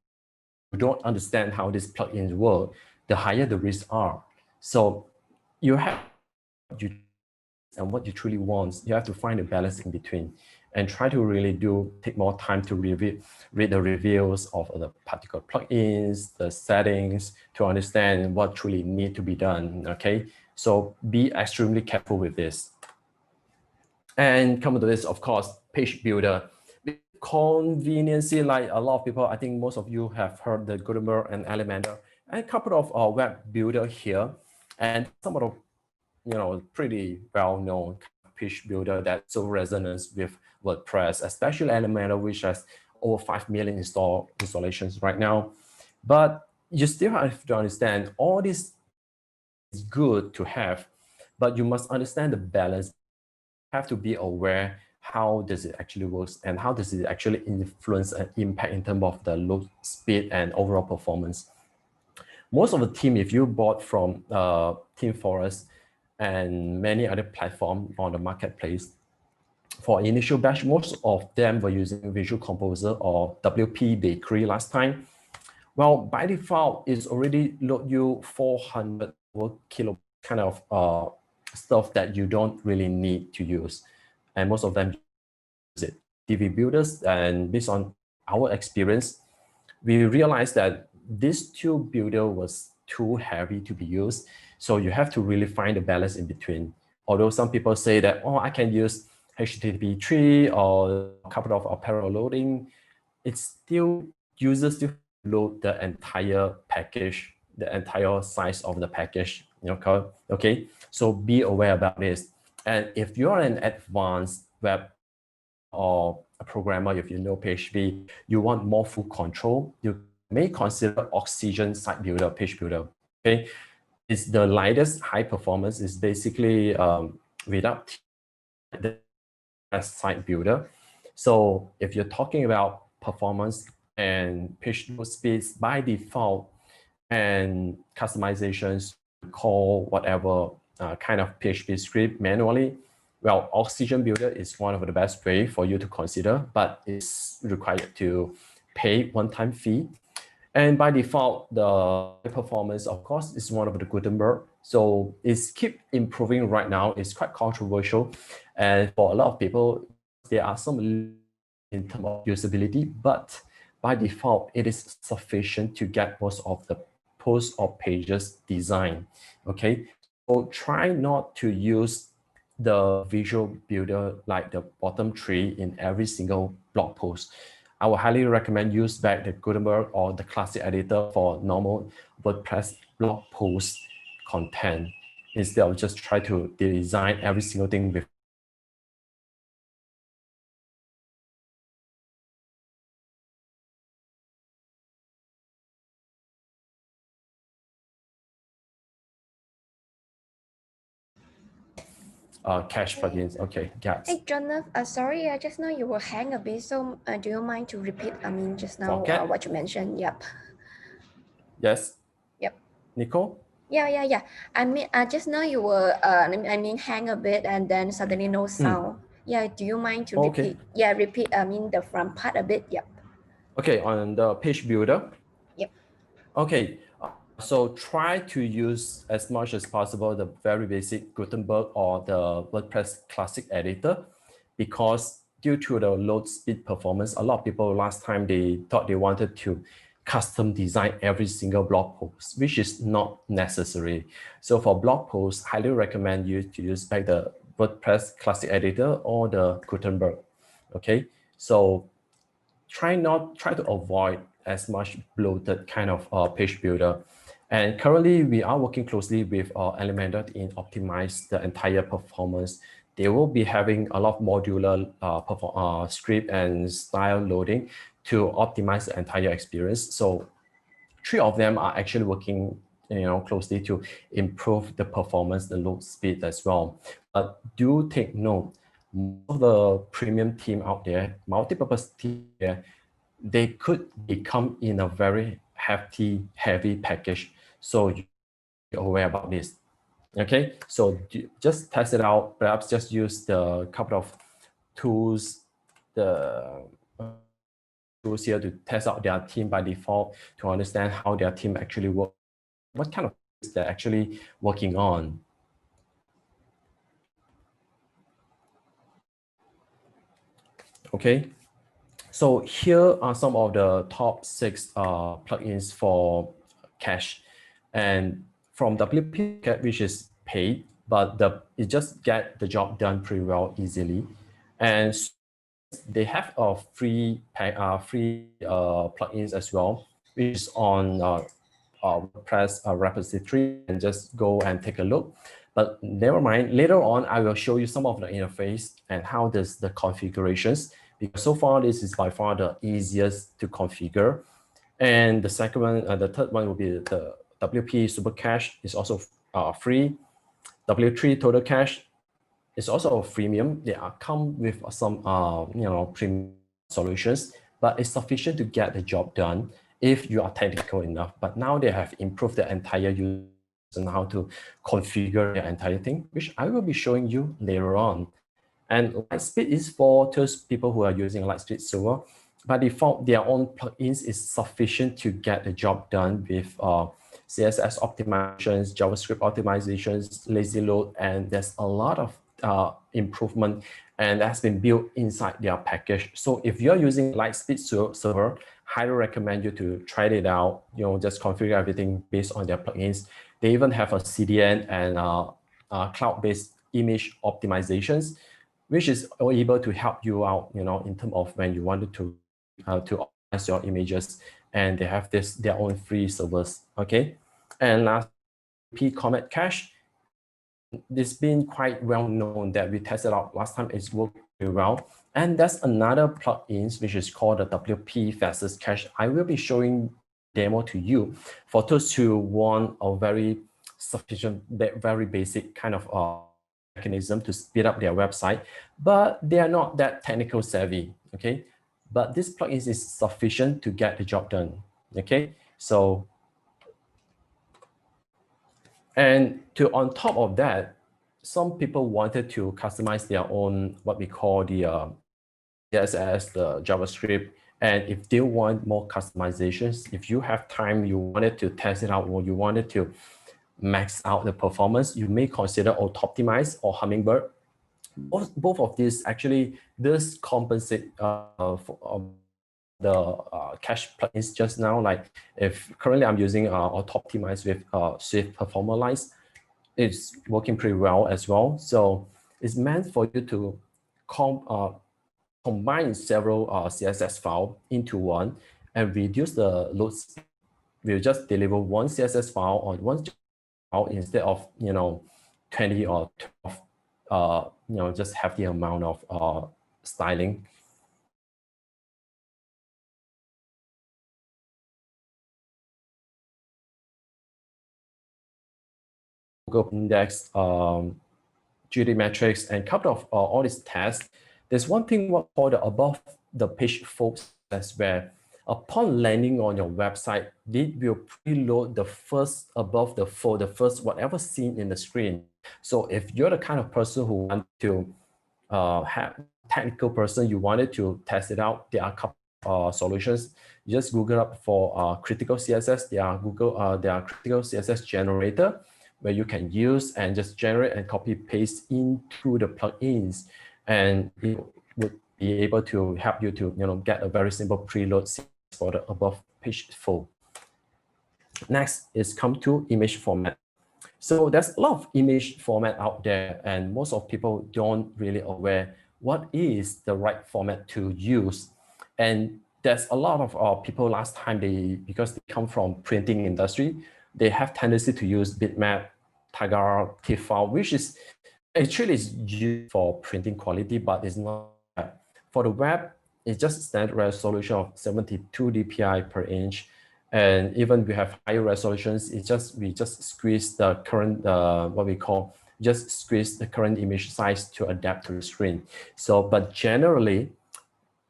Speaker 3: you don't understand how these plugins work, the higher the risks are. So you have what you truly want. You have to find a balance in between, and try to really take more time to read the reviews of the particular plugins, the settings, to understand what truly need to be done, okay? So be extremely careful with this. And come to this, of course, page builder. Conveniency, like a lot of people, I think most of you have heard the Gutenberg and Elementor, and a couple of web builder here, and some of the pretty well-known page builder that so resonance with WordPress, especially Elementor, which has over 5 million installations right now. But you still have to understand all this is good to have, but you must understand the balance. You have to be aware how does it actually works, and how does it actually influence and impact in terms of the load speed and overall performance. Most of the team, if you bought from Team Forest and many other platforms on the marketplace, for initial batch, most of them were using Visual Composer or WP Bakery last time. Well, by default, it's already load you 400 kilo kind of stuff that you don't really need to use. And most of them use it. DV builders, and based on our experience, we realized that this two builder was too heavy to be used. So you have to really find a balance in between. Although some people say that, oh, I can use HTTP3 or a couple of parallel loading, it's still users still load the entire package, the entire size of the package. Okay. So be aware about this. And if you're an advanced web or a programmer, if you know PHP, you want more full control, you may consider Oxygen Site Builder, page builder. Okay, it's the lightest, high performance. Is basically without the site builder. So if you're talking about performance and page load speeds by default and customizations, call whatever kind of PHP script manually, well, Oxygen Builder is one of the best way for you to consider, but it's required to pay one-time fee. And by default, the performance, of course, is one of the Gutenberg. So it's keep improving right now. It's quite controversial. And for a lot of people, there are some in terms of usability, but by default, it is sufficient to get most of the post or pages design. Okay, so try not to use the visual builder like the bottom three in every single blog post. I would highly recommend use back the Gutenberg or the classic editor for normal WordPress blog post content instead of just try to design every single thing with cache plugins. Okay, got
Speaker 2: Hey, Jonathan, sorry, I just know you will hang a bit, so do you mind to repeat, just now what you mentioned? Yep.
Speaker 3: Yes.
Speaker 2: Yep.
Speaker 3: Nico?
Speaker 2: Yeah. I mean, just now you were, hang a bit and then suddenly no sound. Yeah, do you mind to repeat?
Speaker 3: Okay.
Speaker 2: Yeah, repeat, the front part a bit, yep.
Speaker 3: Okay, on the page builder?
Speaker 2: Yep.
Speaker 3: Okay, so try to use as much as possible the very basic Gutenberg or the WordPress classic editor, because due to the load speed performance, a lot of people last time they thought they wanted to custom design every single blog post, which is not necessary. So for blog posts, highly recommend you to use back the WordPress classic editor or the Gutenberg. Okay, so try to avoid as much bloated kind of page builder. And currently we are working closely with Elementor in optimize the entire performance. They will be having a lot of modular script and style loading to optimize the entire experience. So 3 of them are actually working closely to improve the performance, the load speed as well. But do take note, most of the premium team out there, multi-purpose team there, they could become in a very hefty, heavy package. So you're aware about this. Okay, so just test it out. Perhaps just use the couple of tools, the tools here to test out their team by default to understand how their team actually works, what kind of things they're actually working on. Okay, so here are some of the top 6 plugins for cache, and from WP, which is paid, but it just get the job done pretty well easily. And they have a free plugins as well, which is on WordPress repository, and just go and take a look. But never mind, later on, I will show you some of the interface and how does the configurations, because so far this is by far the easiest to configure. And the second one, the third one will be the WP Super Cache is also free. W3 Total Cache is also a freemium. They are come with some premium solutions, but it's sufficient to get the job done if you are technical enough. But now they have improved the entire user and how to configure the entire thing, which I will be showing you later on. And Lightspeed is for those people who are using Lightspeed server. By default, their own plugins is sufficient to get the job done with CSS optimizations, JavaScript optimizations, lazy load, and there's a lot of improvement, and that's been built inside their package. So if you're using Lightspeed server, highly recommend you to try it out. Just configure everything based on their plugins. They even have a CDN and cloud-based image optimizations, which is able to help you out, you know, in terms of when you wanted to organize your images, and they have their own free servers. Okay, and last, Comet Cache. It's been quite well known that we tested out last time. It's worked very well. And that's another plugin which is called the WP Fastest Cache. I will be showing demo to you for those who want a very sufficient, very basic kind of mechanism to speed up their website, but they are not that technical savvy. Okay, but this plugin is sufficient to get the job done. Okay, so. And on top of that, some people wanted to customize their own, what we call the CSS, the JavaScript. And if they want more customizations, if you have time, you wanted to test it out, or you wanted to max out the performance, you may consider Auto-Optimize or Hummingbird. Both of these actually does compensate for the cache plugins just now. Like if currently I'm using Auto-Optimize with Swift Performer Lines, it's working pretty well as well. So it's meant for you to combine several CSS files into one and reduce the load speed. We'll just deliver one CSS file or one file instead of 20 or 12. Just have the amount of styling. Google Index, GD metrics, and a couple of all these tests. There's one thing what called the above the page flow test, where upon landing on your website, it will preload the first above the fold, the first whatever seen in the screen. So if you're the kind of person who want to have technical person, you wanted to test it out, there are a couple solutions. You just Google up for critical CSS. There are critical CSS generator, where you can use and just generate and copy paste into the plugins, and it would be able to help you to get a very simple preload for the above page flow. Next is come to image format. So there's a lot of image format out there, and most of people don't really aware what is the right format to use. And there's a lot of people last time, because they come from printing industry, they have tendency to use bitmap, Tagar, TIFF file, which is actually is used for printing quality, but it's not. For the web, it's just standard resolution of 72 dpi per inch. And even we have higher resolutions, we just squeeze the current, squeeze the current image size to adapt to the screen. So, but generally,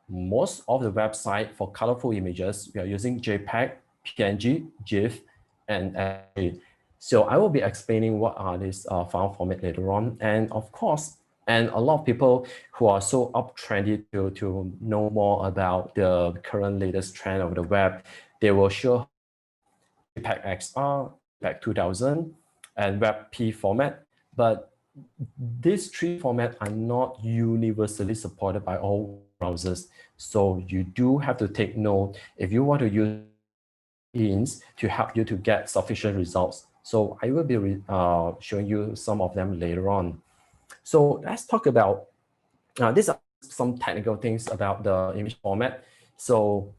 Speaker 3: most of the website for colorful images, we are using JPEG, PNG, GIF, and SVG. So I will be explaining what are these file format later on. And of course, and a lot of people who are so uptrendy to know more about the current latest trend of the web, they will show JPEG XR, JPEG 2000, and WebP format. But these three formats are not universally supported by all browsers. So you do have to take note if you want to use plugins to help you to get sufficient results. So I will be showing you some of them later on. So let's talk about, these are some technical things about the image format. So,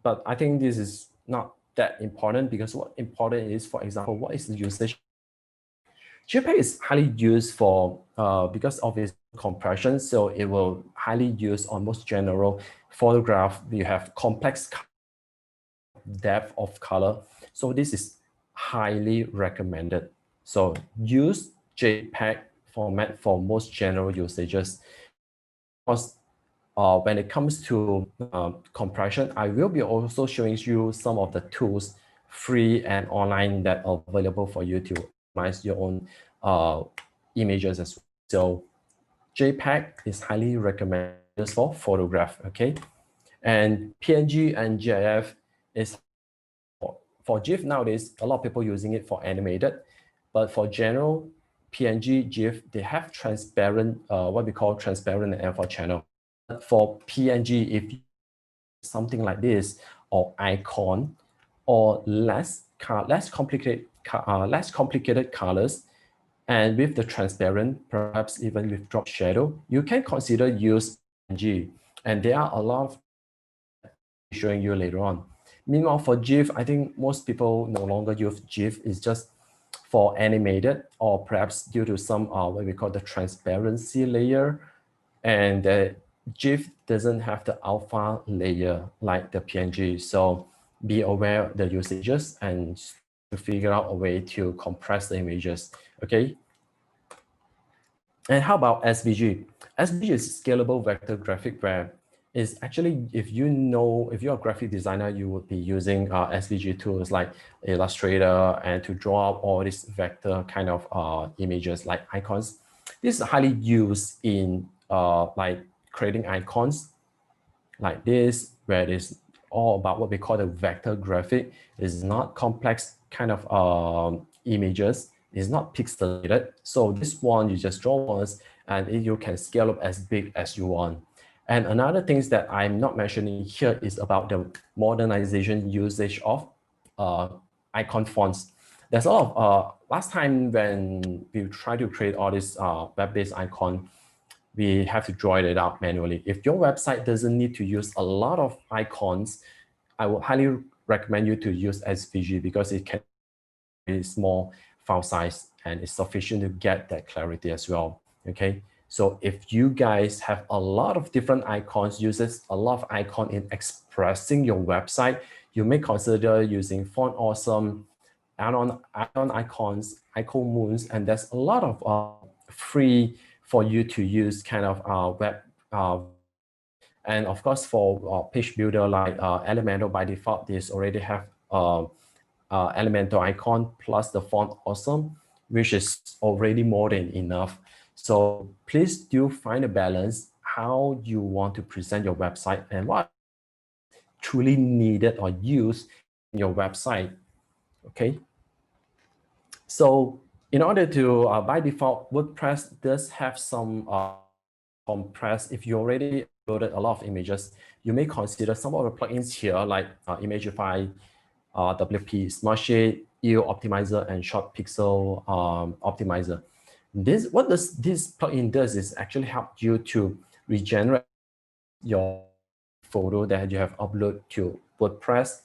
Speaker 3: but I think this is not that important, because what important is, for example, what is the usage? JPEG is highly used for, because of its compression, so it will highly use almost general photograph. You have complex depth of color. So this is highly recommended. So use JPEG format for most general usages. Because when it comes to compression, I will be also showing you some of the tools, free and online, that are available for you to optimize your own images as well. So JPEG is highly recommended for photograph, okay? And PNG and GIF is for GIF nowadays, a lot of people using it for animated, but for general PNG, GIF, they have transparent, what we call transparent and alpha channel. But for PNG, if something like this, or icon, or less complicated colors, And with the transparent, perhaps even with drop shadow, you can consider use PNG. And there are a lot of showing you later on. Meanwhile, for GIF, I think most people no longer use GIF. It's just for animated, or perhaps due to some what we call the transparency layer. And the GIF doesn't have the alpha layer like the PNG. So be aware of the usages and to figure out a way to compress the images, okay? And how about SVG? SVG is scalable vector graphic where is actually, if you're a graphic designer, you would be using SVG tools like Illustrator and to draw up all these vector kind of images like icons. This is highly used in like creating icons like this, where it is all about what we call the vector graphic. It's not complex kind of images. It's not pixelated. So this one, you just draw once and you can scale up as big as you want. And another thing that I'm not mentioning here is about the modernization usage of icon fonts. There's a lot of, last time when we tried to create all this web-based icon, we have to draw it out manually. If your website doesn't need to use a lot of icons, I would highly recommend you to use SVG because it can be small file size and it's sufficient to get that clarity as well, okay? So if you guys have a lot of different icons, uses a lot of icon in expressing your website, you may consider using Font Awesome, add-on icons, icon moons, and there's a lot of free for you to use kind of web. And of course, for page builder like Elementor, by default, this already have Elementor icon plus the Font Awesome, which is already more than enough. So please do find a balance how you want to present your website and what truly needed or used in your website, okay? So in order to, by default, WordPress does have some compress. If you already uploaded a lot of images, you may consider some of the plugins here like Imagify, WP, Smart Shade, Io Optimizer, and Short Pixel Optimizer. What this plugin does is actually help you to regenerate your photo that you have uploaded to WordPress.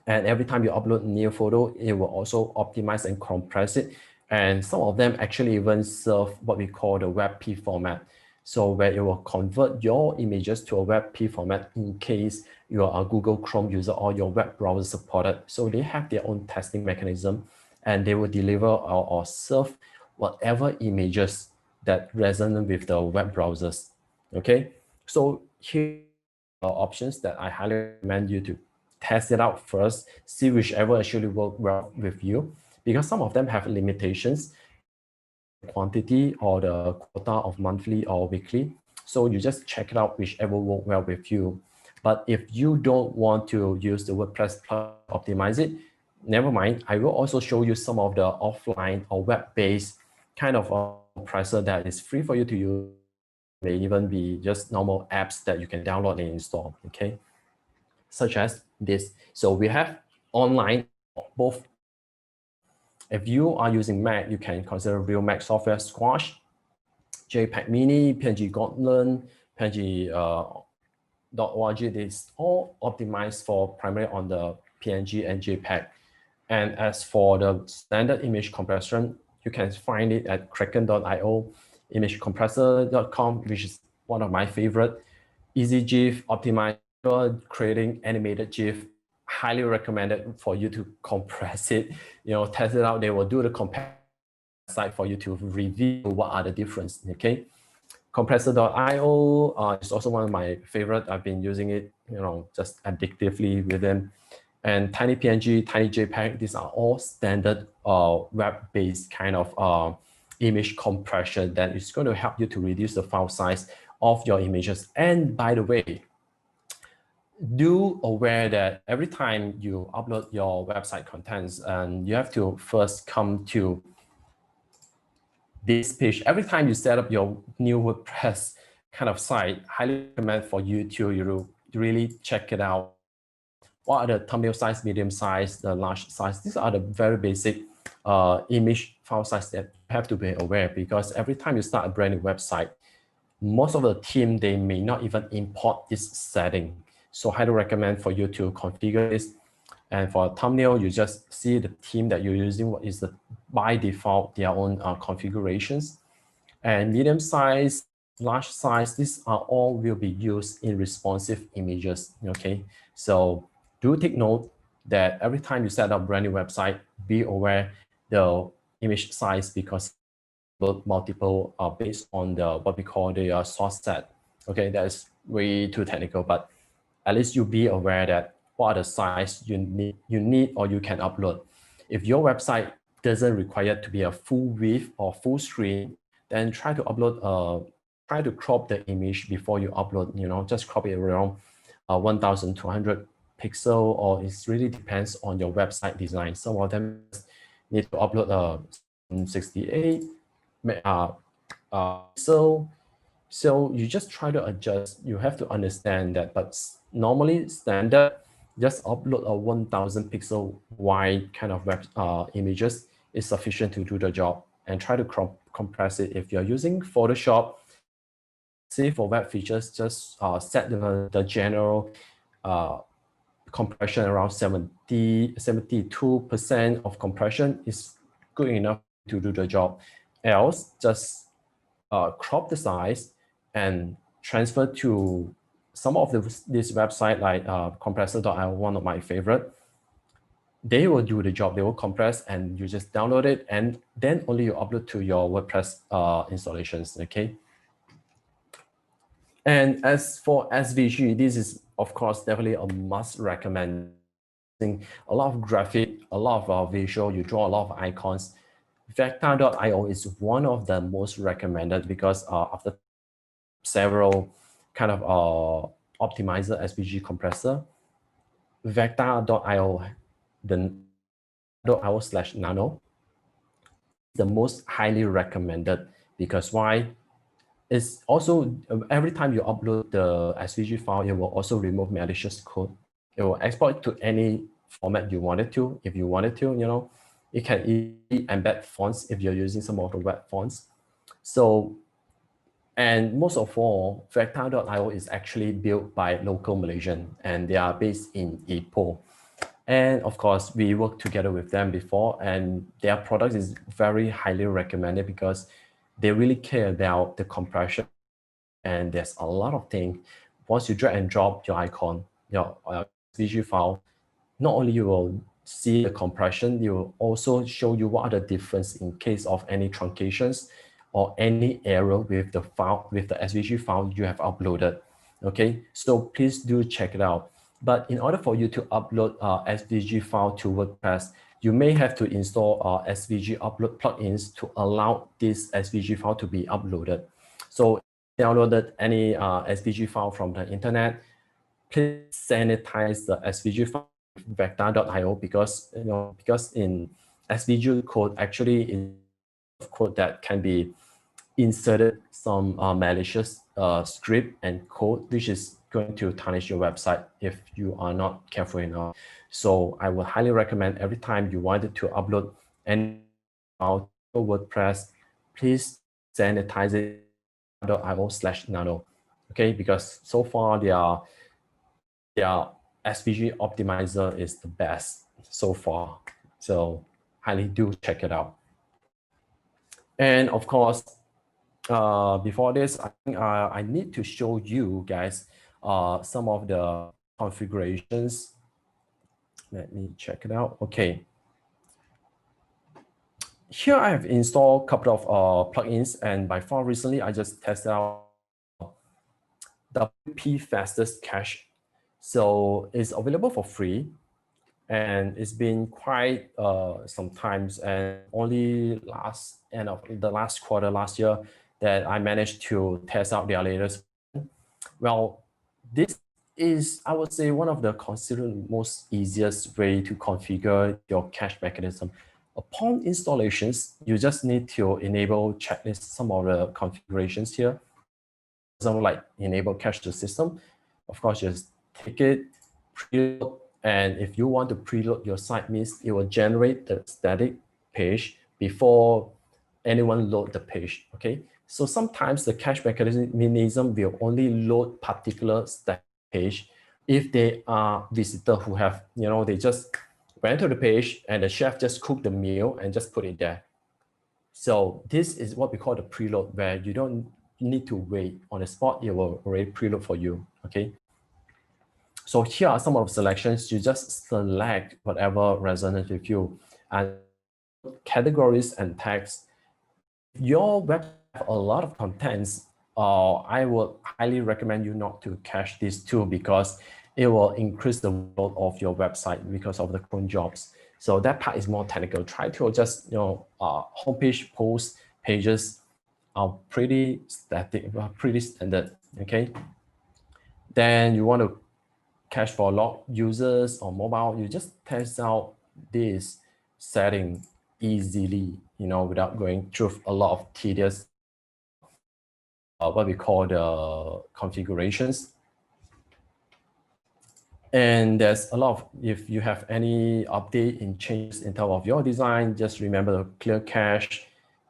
Speaker 3: And every time you upload a new photo, it will also optimize and compress it. And some of them actually even serve what we call the WebP format. So where it will convert your images to a WebP format in case you are a Google Chrome user or your web browser supported. So they have their own testing mechanism and they will deliver or serve whatever images that resonate with the web browsers, okay? So here are options that I highly recommend you to test it out first, see whichever actually work well with you, because some of them have limitations, quantity or the quota of monthly or weekly. So you just check it out, whichever work well with you. But if you don't want to use the WordPress plugin to optimize it, never mind. I will also show you some of the offline or web-based kind of compressor that is free for you to use. May even be just normal apps that you can download and install, okay? Such as this. So we have online both. If you are using Mac, you can consider Real Mac Software Squash, JPEG Mini, PNG Gauntlet, PNG.org. This all optimized for primarily on the PNG and JPEG. And as for the standard image compression, you can find it at kraken.io, imagecompressor.com, which is one of my favorite. Easy GIF, optimized, creating animated GIF, highly recommended for you to compress it, test it out. They will do the comparison site for you to review what are the difference, okay? Compressor.io is also one of my favorite. I've been using it, just addictively with them. And Tiny PNG, Tiny JPEG, these are all standard web-based kind of image compression that is going to help you to reduce the file size of your images. And by the way, do aware that every time you upload your website contents, and you have to first come to this page. Every time you set up your new WordPress kind of site, highly recommend for you to really check it out. What are the thumbnail size, medium size, the large size? These are the very basic image file size that you have to be aware, because every time you start a brand new website, most of the team, they may not even import this setting. So I highly recommend for you to configure this. And for a thumbnail, you just see the theme that you're using, what is the by default their own configurations. And medium size, large size, these are all will be used in responsive images. Okay, so do take note that every time you set up a brand new website, be aware the image size, because multiple based on the what we call the source set. Okay, that is way too technical, but at least you be aware that what are the size you need or you can upload. If your website doesn't require to be a full width or full screen, then try to upload try to crop the image before you upload. You know, just crop it around 1200 pixel, or it really depends on your website design. Some of them need to upload 68 so you just try to adjust. You have to understand that, but normally standard, just upload a 1000 pixel wide kind of web images is sufficient to do the job, and try to compress it. If you're using Photoshop, say for web features, just set the general compression around 72% of compression is good enough to do the job. Else, just crop the size and transfer to some of this website like Compressor Io, one of my favorite. They will do the job. They will compress, and you just download it, and then only you upload to your WordPress installations. Okay. And as for SVG, this is of course definitely a must recommend. A lot of graphic, a lot of visual. You draw a lot of icons. Vector.io is one of the most recommended, because after several kind of optimizer SVG compressor, Vector.io, the .io/nano, the most highly recommended. Because why? It's also every time you upload the SVG file, it will also remove malicious code. It will export to any format you wanted to. If you wanted to, you know, it can easily embed fonts if you're using some of the web fonts. So, and most of all, Vector.io is actually built by local Malaysian, and they are based in Ipoh. And of course, we worked together with them before, and their product is very highly recommended because they really care about the compression. And there's a lot of things. Once you drag and drop your icon, your SVG file, not only you will see the compression, you will also show you what are the difference in case of any truncations or any error with the file, with the SVG file you have uploaded. Okay, so please do check it out. But in order for you to upload SVG file to WordPress, you may have to install SVG upload plugins to allow this SVG file to be uploaded. So if you downloaded any SVG file from the internet, please sanitize the SVG file with Vector.io, because because in SVG code actually is code that can be inserted some malicious script and code, which is going to tarnish your website if you are not careful enough. So I would highly recommend every time you wanted to upload any file to WordPress, please sanitize it .io/nano. Okay, because so far their SVG optimizer is the best so far. So highly do check it out. And of course, before this, I think I need to show you guys some of the configurations. Let me check it out. Okay. Here I have installed a couple of plugins, and by far recently I just tested out WP Fastest Cache. So it's available for free, and it's been quite sometimes, and only end of the last quarter last year that I managed to test out their latest. Well, this is, I would say, one of the considered most easiest way to configure your cache mechanism. Upon installations, you just need to enable checklist some of the configurations here. Something like enable cache to system. Of course, just take it, preload, and if you want to preload your site, means it will generate the static page before anyone load the page, okay? So sometimes the cache mechanism will only load particular static page if they are visitor who have, they just went to the page and the chef just cooked the meal and just put it there. So this is what we call the preload, where you don't need to wait on the spot, it will already preload for you, okay? So here are some of the selections. You just select whatever resonates with you and categories and tags. Your website have a lot of contents, I would highly recommend you not to cache these two because it will increase the load of your website because of the cron jobs. So that part is more technical. Try to just, homepage post pages are pretty static, pretty standard, okay? Then you want to cache for log users or mobile, you just test out this setting easily, without going through a lot of tedious, what we call the configurations. And there's a lot of, if you have any update in changes in terms of your design, just remember to clear cache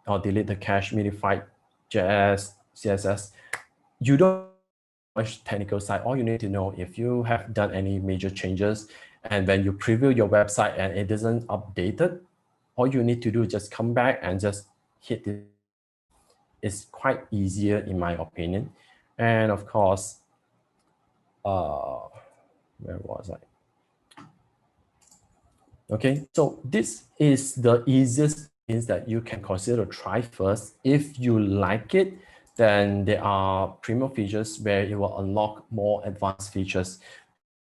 Speaker 3: or delete the cache minified JS, CSS. You don't much technical side. All you need to know if you have done any major changes and when you preview your website and it isn't updated, all you need to do is just come back and just hit it. It's quite easier in my opinion. And of course, where was I? Okay, so this is the easiest things that you can consider to try first. If you like it, then there are premium features where it will unlock more advanced features.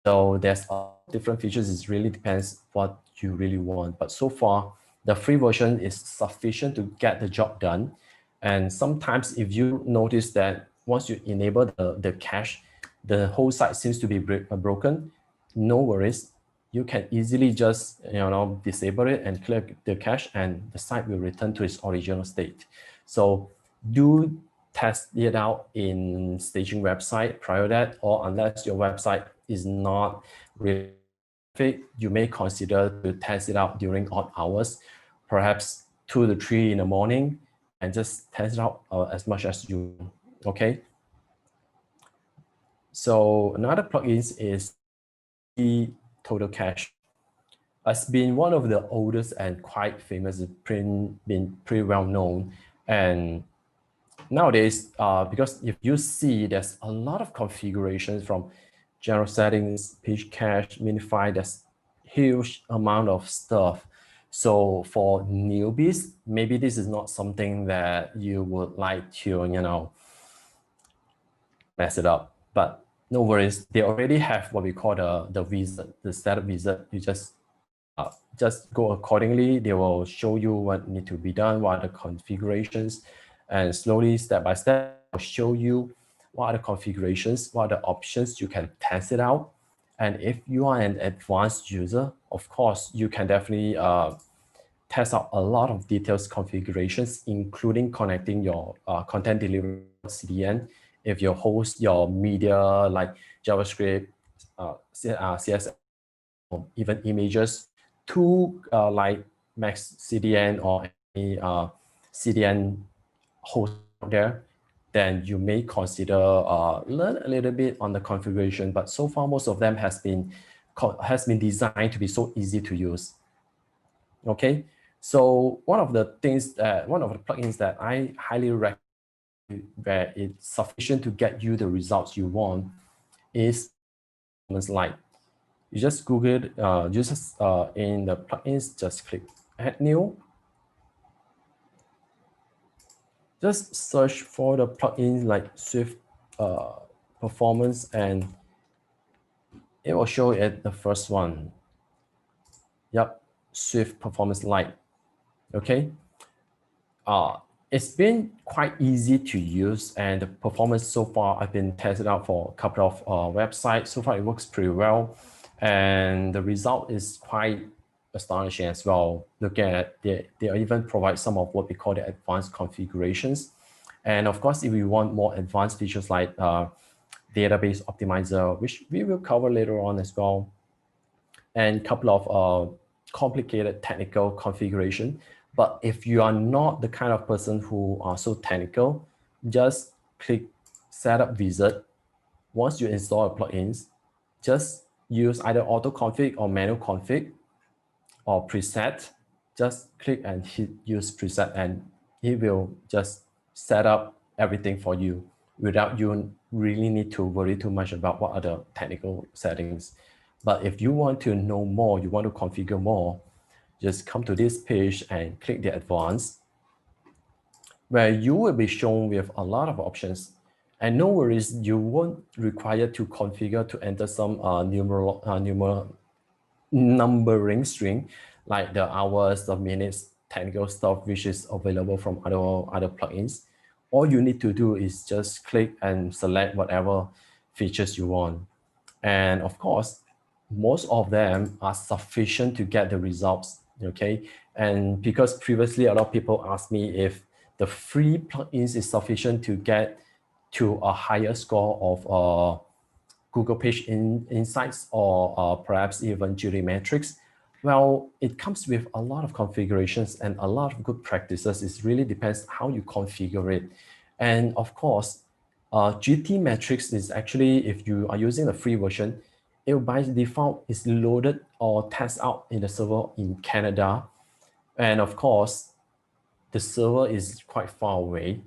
Speaker 3: So there's different features. It really depends what you really want. But so far, the free version is sufficient to get the job done. And sometimes if you notice that once you enable the cache, the whole site seems to be broken, no worries. You can easily just disable it and clear the cache and the site will return to its original state. So do test it out in staging website prior to that, or unless your website is not really fit, you may consider to test it out during odd hours, perhaps 2 to 3 in the morning, and just test it out as much as you want, okay? So another plugins is the Total Cache. It's been one of the oldest and quite famous, been pretty well known. And nowadays, because if you see there's a lot of configurations from general settings, page cache, minify, there's huge amount of stuff. So for newbies, maybe this is not something that you would like to, mess it up. But no worries, they already have what we call the wizard, the setup wizard. You just go accordingly. They will show you what need to be done, what are the configurations, and slowly, step by step, will show you what are the configurations, what are the options. You can test it out. And if you are an advanced user, of course, you can definitely test out a lot of details configurations, including connecting your content delivery CDN. If you host your media like JavaScript, CSS, or even images to like Max CDN or any CDN host out there, then you may consider learn a little bit on the configuration. But so far, most of them has been designed to be so easy to use. Okay, so one of the plugins that I highly recommend, where it's sufficient to get you the results you want, is Light. You just Google it, in the plugins, just click add new. Just search for the plugins like Swift performance, and it will show it the first one. Yep, Swift Performance Lite. Okay. It's been quite easy to use, and the performance so far, I've been tested out for a couple of websites. So far, it works pretty well, and the result is quite astonishing as well. Look at they even provide some of what we call the advanced configurations, and of course, if we want more advanced features like database optimizer, which we will cover later on as well, and a couple of complicated technical configuration, But if you are not the kind of person who are so technical, just click Setup Wizard. Once you install the plugins, just use either auto config or manual config or preset. Just click and hit use preset, and it will just set up everything for you without you really need to worry too much about what are the technical settings. But if you want to know more, you want to configure more, just come to this page and click the advanced, where you will be shown with a lot of options. And no worries, you won't require to configure to enter some numbering string like the hours, the minutes, technical stuff, which is available from other plugins. All you need to do is just click and select whatever features you want. And of course, most of them are sufficient to get the results, okay? And because previously a lot of people asked me if the free plugins is sufficient to get to a higher score of Google Page Insights or perhaps even Jury Metrics. Well, it comes with a lot of configurations and a lot of good practices. It really depends how you configure it. And of course, GT Metrics is actually, if you are using the free version, it by default is loaded or test out in the server in Canada. And of course, the server is quite far away.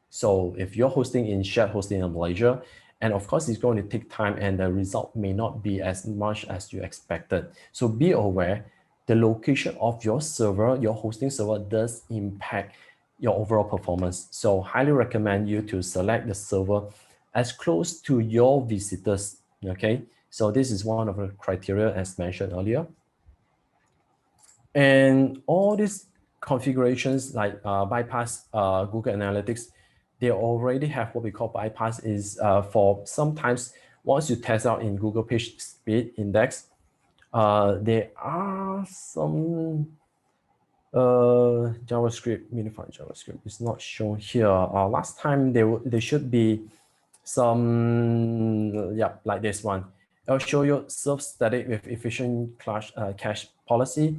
Speaker 3: So if you're hosting in shared hosting in Malaysia, and of course, it's going to take time and the result may not be as much as you expected. So be aware, the location of your server, your hosting server does impact your overall performance. So highly recommend you to select the server as close to your visitors, okay? So this is one of the criteria as mentioned earlier. And all these configurations like bypass Google Analytics, they already have what we call bypass is for sometimes once you test out in Google Page Speed Index, there are some JavaScript, minified JavaScript is not shown here. Last time there should be some, yeah, like this one. I'll show you serve static with efficient cache policy.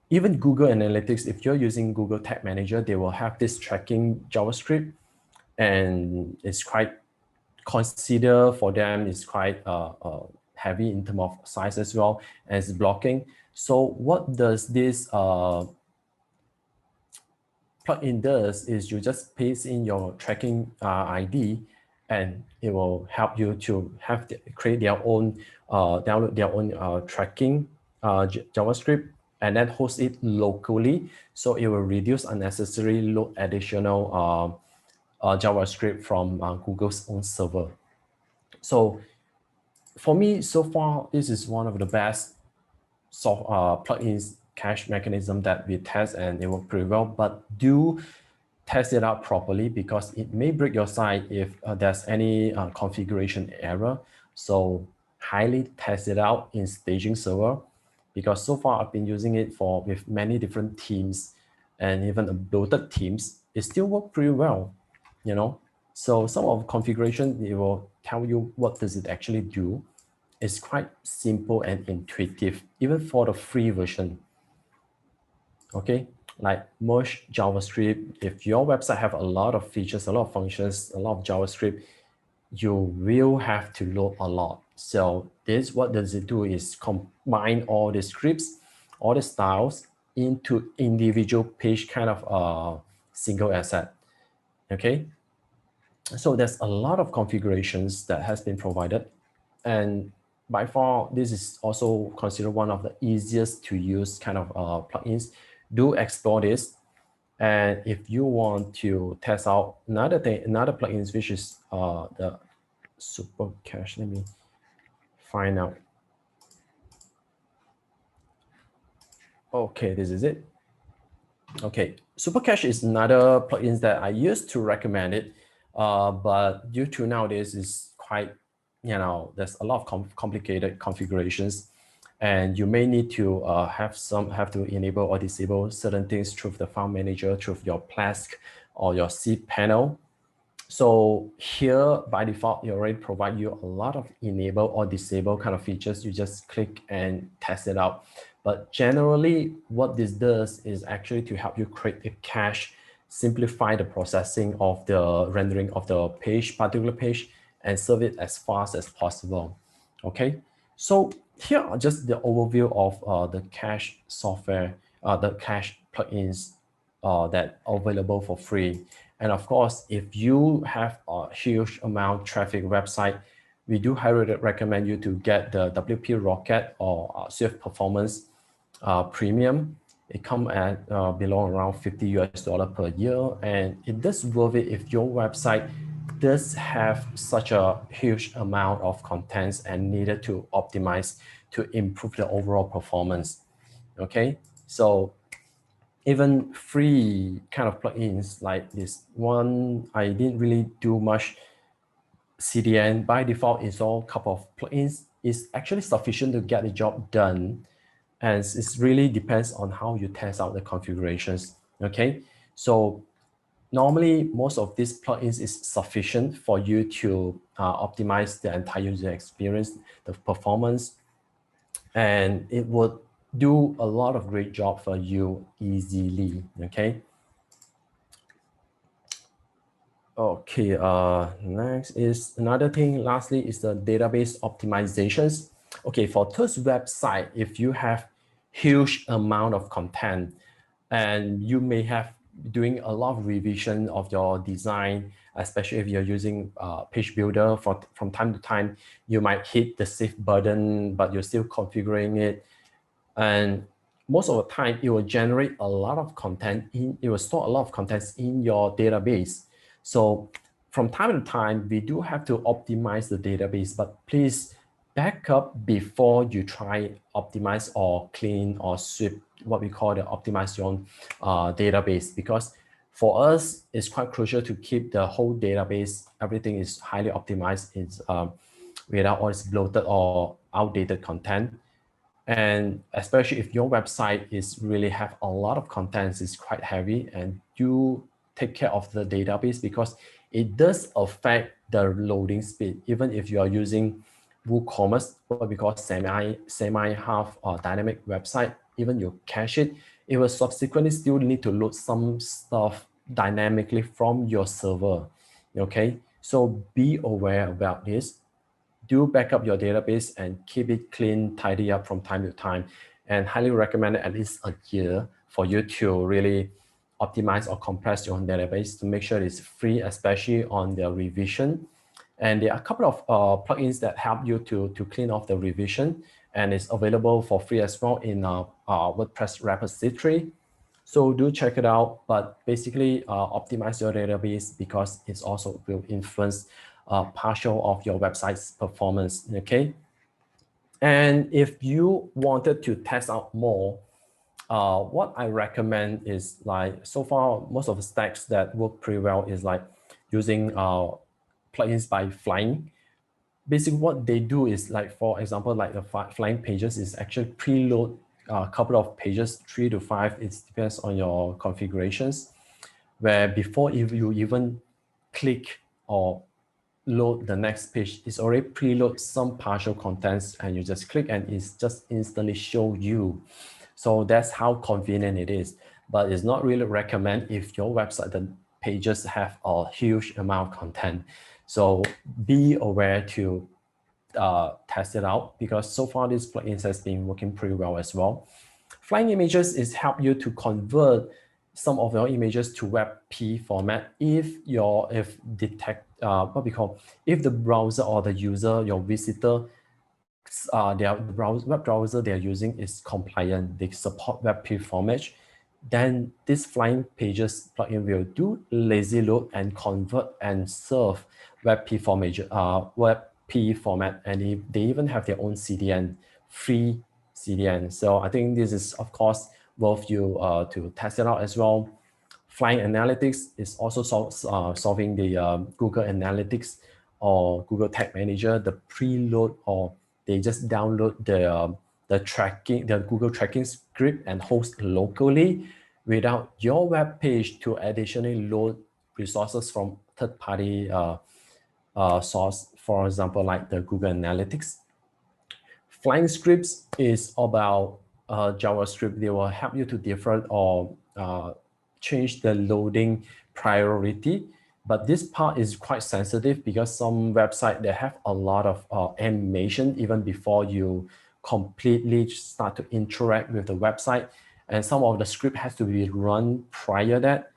Speaker 3: Even Google Analytics, if you're using Google Tag Manager, they will have this tracking JavaScript, and it's quite consider for them is quite heavy in terms of size as well as blocking. So what does this plugin does is you just paste in your tracking ID, and it will help you to have create their own download their own tracking JavaScript and then host it locally. So it will reduce unnecessary load additional JavaScript from Google's own server. So for me, so far, this is one of the best plugins cache mechanism that we test, and it worked pretty well. But do test it out properly, because it may break your site if there's any configuration error. So highly test it out in staging server, because so far I've been using it with many different teams and even bloated teams. It still works pretty well, you know. So some of the configuration, it will tell you what does it actually do. It's quite simple and intuitive, even for the free version. Okay, like merge JavaScript. If your website have a lot of features, a lot of functions, a lot of JavaScript, you will have to load a lot. So this, what does it do is combine all the scripts, all the styles into individual page kind of single asset. Okay, so there's a lot of configurations that has been provided, and by far this is also considered one of the easiest to use kind of plugins. Do explore this. And if you want to test out another plugins, which is the Super Cache, let me find out. Okay, this is it. Okay, Super Cache is another plugin that I used to recommend it, but due to nowadays is quite, you know, there's a lot of complicated configurations, and you may need to have to enable or disable certain things through the file manager, through your Plesk or your cPanel. So here by default, it already provide you a lot of enable or disable kind of features. You just click and test it out. But generally, what this does is actually to help you create a cache, simplify the processing of the rendering of the page, particular page, and serve it as fast as possible. Okay, so here are just the overview of the cache software, the cache plugins that are available for free. And of course, if you have a huge amount of traffic website, we do highly recommend you to get the WP Rocket or Swift Performance Premium. It comes at below around $50 per year, and it does worth it if your website does have such a huge amount of contents and needed to optimize to improve the overall performance. Okay, so even free kind of plugins like this one, I didn't really do much CDN. By default, install a couple of plugins is actually sufficient to get the job done. And it really depends on how you test out the configurations. Okay, so normally most of these plugins is sufficient for you to optimize the entire user experience, the performance, and it would do a lot of great job for you easily. Okay. Okay, next is another thing. Lastly is the database optimizations. Okay, for those website, if you have huge amount of content and you may have doing a lot of revision of your design, especially if you're using page builder from time to time, you might hit the save button, but you're still configuring it. And most of the time it will generate a lot of content it will store a lot of contents in your database. So from time to time, we do have to optimize the database, but please back up before you try optimize or clean or sweep what we call the optimization database, because for us, it's quite crucial to keep the whole database, everything is highly optimized, it's without all this bloated or outdated content. And especially if your website is really have a lot of contents, it's quite heavy, and you take care of the database because it does affect the loading speed. Even if you are using WooCommerce, what we call semi-half or dynamic website, even you cache it, it will subsequently still need to load some stuff dynamically from your server. Okay, so be aware about this. Do back up your database and keep it clean, tidy up from time to time, and highly recommend at least a year for you to really optimize or compress your database to make sure it's free, especially on the revision. And there are a couple of plugins that help you to clean off the revision, and it's available for free as well in WordPress repository. So do check it out, but basically optimize your database because it's also will influence partial of your website's performance, okay? And if you wanted to test out more, what I recommend is like, so far, most of the stacks that work pretty well is like using plugins by Flying. Basically what they do is like, for example, like the Flying Pages is actually preload a couple of pages, 3 to 5, it depends on your configurations, where before if you even click or load the next page, it's already preload some partial contents, and you just click and it's just instantly show you. So that's how convenient it is, but it's not really recommend if your website, the pages have a huge amount of content. So be aware to test it out, because so far this plugin has been working pretty well as well. Flying Images is help you to convert some of your images to WebP format if if the browser or the user, your visitor, their web browser they're using is compliant, they support WebP format, then this Flying Pages plugin will do lazy load and convert and serve WebP format, and they even have their own CDN, free CDN. So I think this is, of course, worth you to test it out as well. Flying Analytics is also solving the Google Analytics or Google Tag Manager, the preload, or they just download the Google tracking script and host locally without your web page to additionally load resources from third-party source, for example, like the Google Analytics. Flying Scripts is about JavaScript, they will help you to different or change the loading priority. But this part is quite sensitive because some website, they have a lot of animation even before you completely start to interact with the website. And some of the script has to be run prior that.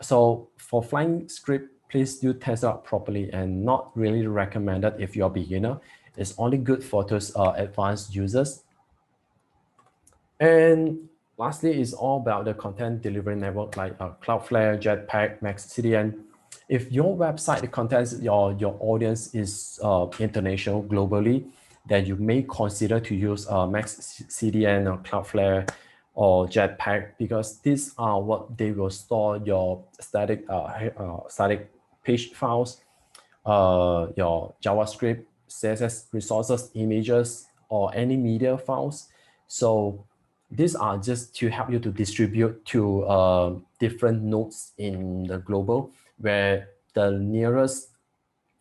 Speaker 3: So for flying script, please do test out properly and not really recommended if you're a beginner. It's only good for those advanced users. And lastly, is all about the content delivery network like Cloudflare, Jetpack, Max CDN. If your website, the content, your audience is international, globally, then you may consider to use Max CDN or Cloudflare or Jetpack, because these are what they will store your static page files, your JavaScript, CSS resources, images, or any media files. So these are just to help you to distribute to different nodes in the global, where the nearest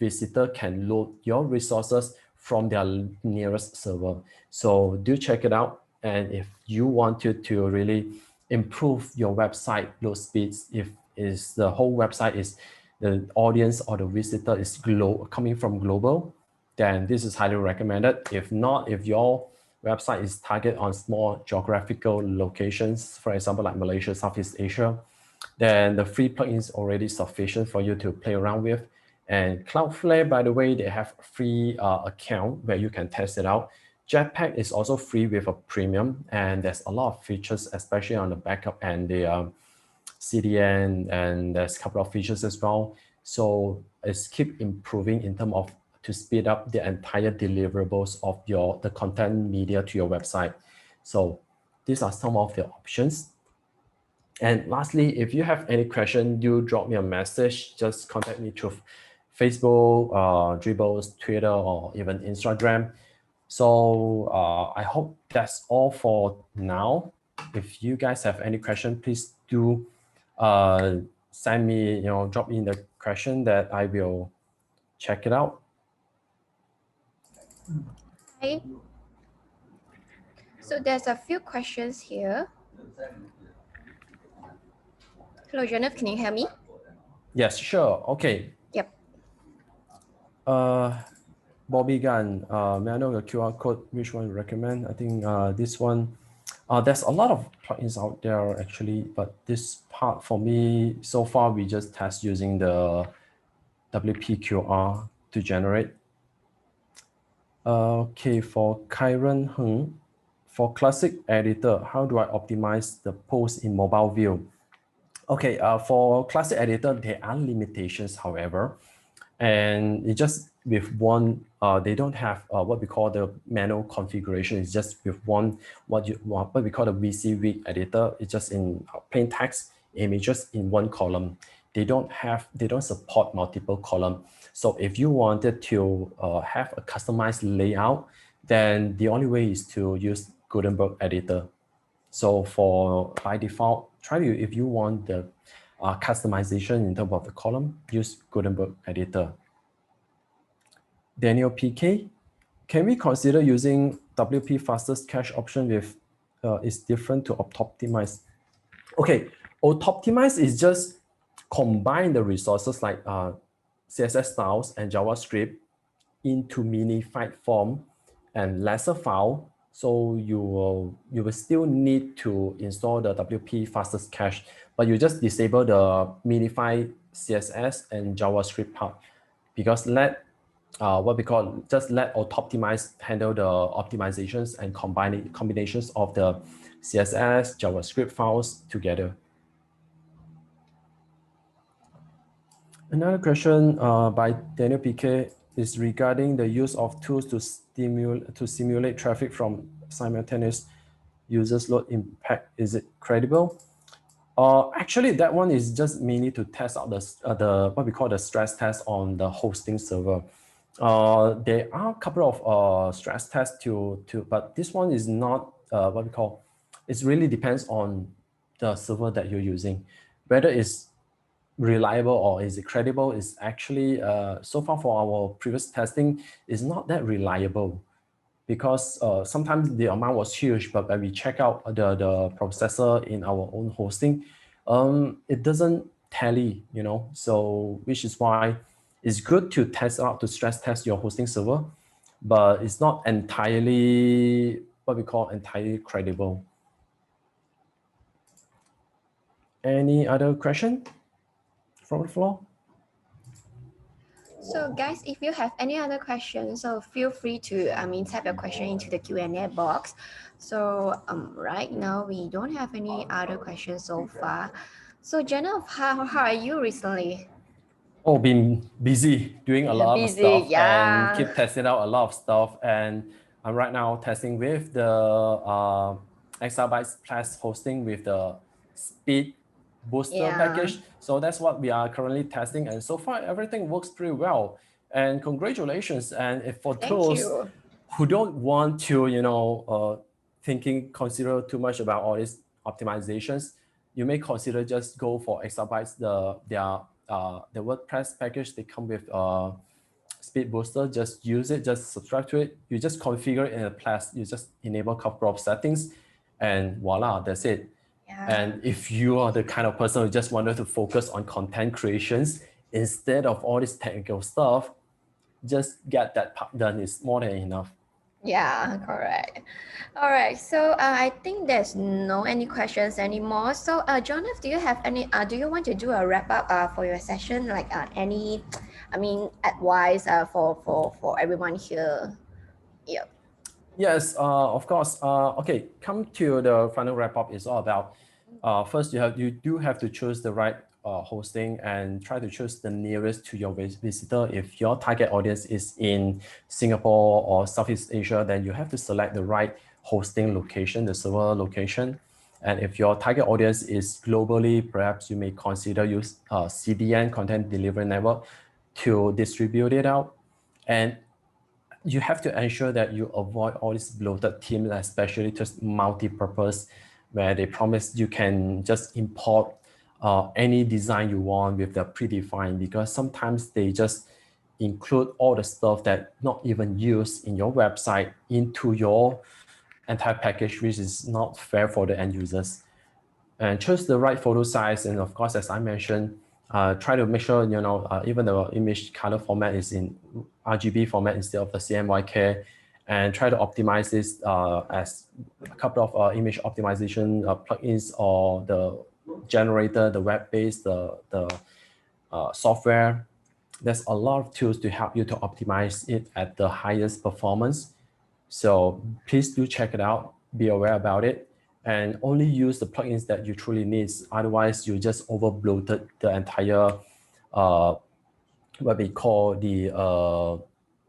Speaker 3: visitor can load your resources from their nearest server. So do check it out. And if you wanted to really improve your website load speeds, if is the whole website is the audience or the visitor is coming from global, then this is highly recommended. If not, if your website is target on small geographical locations, for example, like Malaysia, Southeast Asia, then the free plugin is already sufficient for you to play around with. And Cloudflare, by the way, they have a free account where you can test it out. Jetpack is also free with a premium, and there's a lot of features, especially on the backup and the CDN, and there's a couple of features as well. So it's keep improving in terms of to speed up the entire deliverables of the content media to your website. So these are some of the options. And lastly, if you have any question, do drop me a message. Just contact me through Facebook, Dribbles, Twitter, or even Instagram. So I hope that's all for now. If you guys have any question, please do send me, drop me in the question that I will check it out.
Speaker 2: Okay. So there's a few questions here. Hello, Joseph, can you hear me?
Speaker 3: Yes, sure. Okay.
Speaker 2: Yep.
Speaker 3: Bobby Gunn, may I know your QR code, which one you recommend? I think this one, there's a lot of plugins out there actually, but this part for me, so far we just test using the WPQR to generate. Okay, for Kyron Heng, for classic editor, how do I optimize the post in mobile view? Okay, for classic editor, there are limitations, however, and it just with one, they don't have what we call the manual configuration. It's just with one, what we call the WYSIWYG editor. It's just in plain text images in one column. They don't support multiple column. So if you wanted to have a customized layout, then the only way is to use Gutenberg editor. So by default, if you want the customization in terms of the column, use Gutenberg editor. Daniel PK, can we consider using WP fastest cache option with is different to optimize? Okay, optimize is just combine the resources like CSS styles and JavaScript into minified form and lesser file. So you will still need to install the WP fastest cache, but you just disable the minified CSS and JavaScript part, because let Optimize handle the optimizations and combinations of the CSS, JavaScript files together. Another question by Daniel PK is regarding the use of tools to simulate traffic from simultaneous users load impact. Is it credible? Actually, that one is just mainly to test out the what we call the stress test on the hosting server. There are a couple of stress tests but this one is not what we call. It really depends on the server that you're using, whether it's reliable or is it credible. Is actually so far for our previous testing is not that reliable. because sometimes the amount was huge, but when we check out the processor in our own hosting, it doesn't tally, so which is why it's good to test out, to stress test your hosting server, but it's not entirely what we call entirely credible. Any other question from the floor?
Speaker 2: So guys, if you have any other questions, so feel free to type your question into the Q&A box. So right now we don't have any other questions so far. So Jenna, how are you recently?
Speaker 3: Oh, been busy doing a lot of stuff
Speaker 2: yeah.
Speaker 3: and keep testing out a lot of stuff. And I'm right now testing with the Exabytes Plus hosting with the speed booster package. So that's what we are currently testing. And so far, everything works pretty well. And congratulations. And if for those who don't want to, consider too much about all these optimizations, you may consider just go for Exabytes, the WordPress package. They come with speed booster. Just use it, just subscribe to it. You just configure it in a Plus, you just enable a couple of settings and voila, that's it. And if you are the kind of person who just wanted to focus on content creations instead of all this technical stuff, just get that part done is more than enough.
Speaker 2: Yeah, correct. All right, so I think there's no any questions anymore. So Jonathan, do you have any, do you want to do a wrap up for your session, like any, advice for everyone here? Yeah.
Speaker 3: Yes, of course. Okay, come to the final wrap up. Is all about first you do have to choose the right hosting and try to choose the nearest to your visitor. If your target audience is in Singapore or Southeast Asia, then you have to select the right hosting location, the server location. And if your target audience is globally, perhaps you may consider use CDN, Content Delivery Network, to distribute it out. And you have to ensure that you avoid all these bloated teams, especially just multi-purpose, where they promise you can just import any design you want with the predefined, because sometimes they just include all the stuff that not even used in your website into your entire package, which is not fair for the end users. And choose the right photo size, and of course, as I mentioned, try to make sure even the image color format is in RGB format instead of the CMYK, and try to optimize this as a couple of image optimization plugins or the generator, the web-based, the software. There's a lot of tools to help you to optimize it at the highest performance. So please do check it out, be aware about it, and only use the plugins that you truly need. Otherwise, you just over bloated the entire what we call the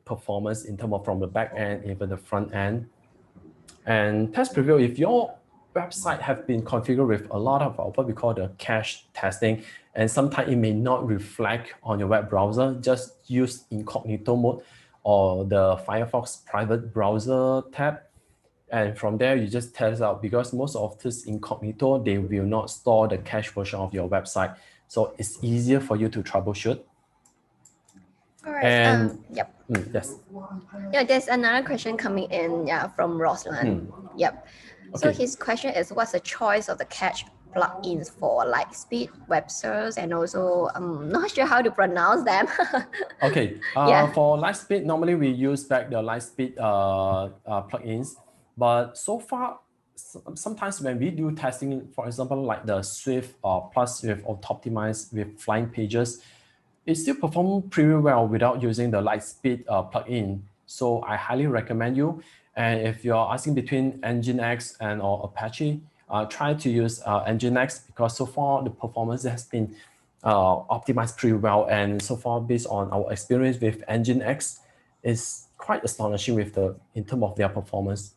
Speaker 3: performance in terms of from the back end, even the front end. And test preview, if your website have been configured with a lot of what we call the cache testing, and sometimes it may not reflect on your web browser, just use incognito mode or the Firefox private browser tab. And from there, you just test out, because most of this incognito, they will not store the cache version of your website. So it's easier for you to troubleshoot.
Speaker 2: All right.
Speaker 3: And
Speaker 2: yep.
Speaker 3: Yes.
Speaker 2: Yeah, there's another question coming in, from Roslan. Yep. So his question is, what's the choice of the cache plugins for Lightspeed, web servers, and also I'm not sure how to pronounce them.
Speaker 3: Okay. For Lightspeed, normally we use back the Lightspeed plugins, but so far, sometimes when we do testing, for example, like the Swift Plus with auto-optimized with flying pages, it still performs pretty well without using the Lightspeed plugin. So I highly recommend you. And if you're asking between Nginx and or Apache, try to use Nginx, because so far the performance has been optimized pretty well. And so far, based on our experience with Nginx, is quite astonishing in terms of their performance.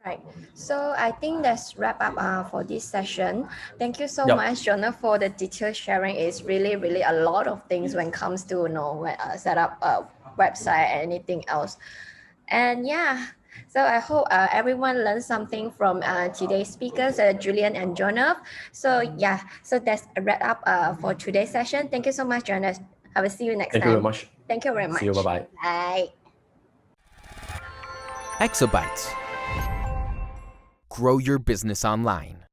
Speaker 2: Right. So I think that's wrap up for this session. Thank you so much, Jonah, for the detailed sharing. It's really, really a lot of things when it comes to set up a website and anything else. And so I hope everyone learned something from today's speakers, Julian and Jonah. So so that's a wrap up for today's session. Thank you so much, Jonah. I will see you next time.
Speaker 3: Thank you very much.
Speaker 2: Thank you very much.
Speaker 3: See you. Bye-bye.
Speaker 2: Bye.
Speaker 4: exabytes. Grow your business online.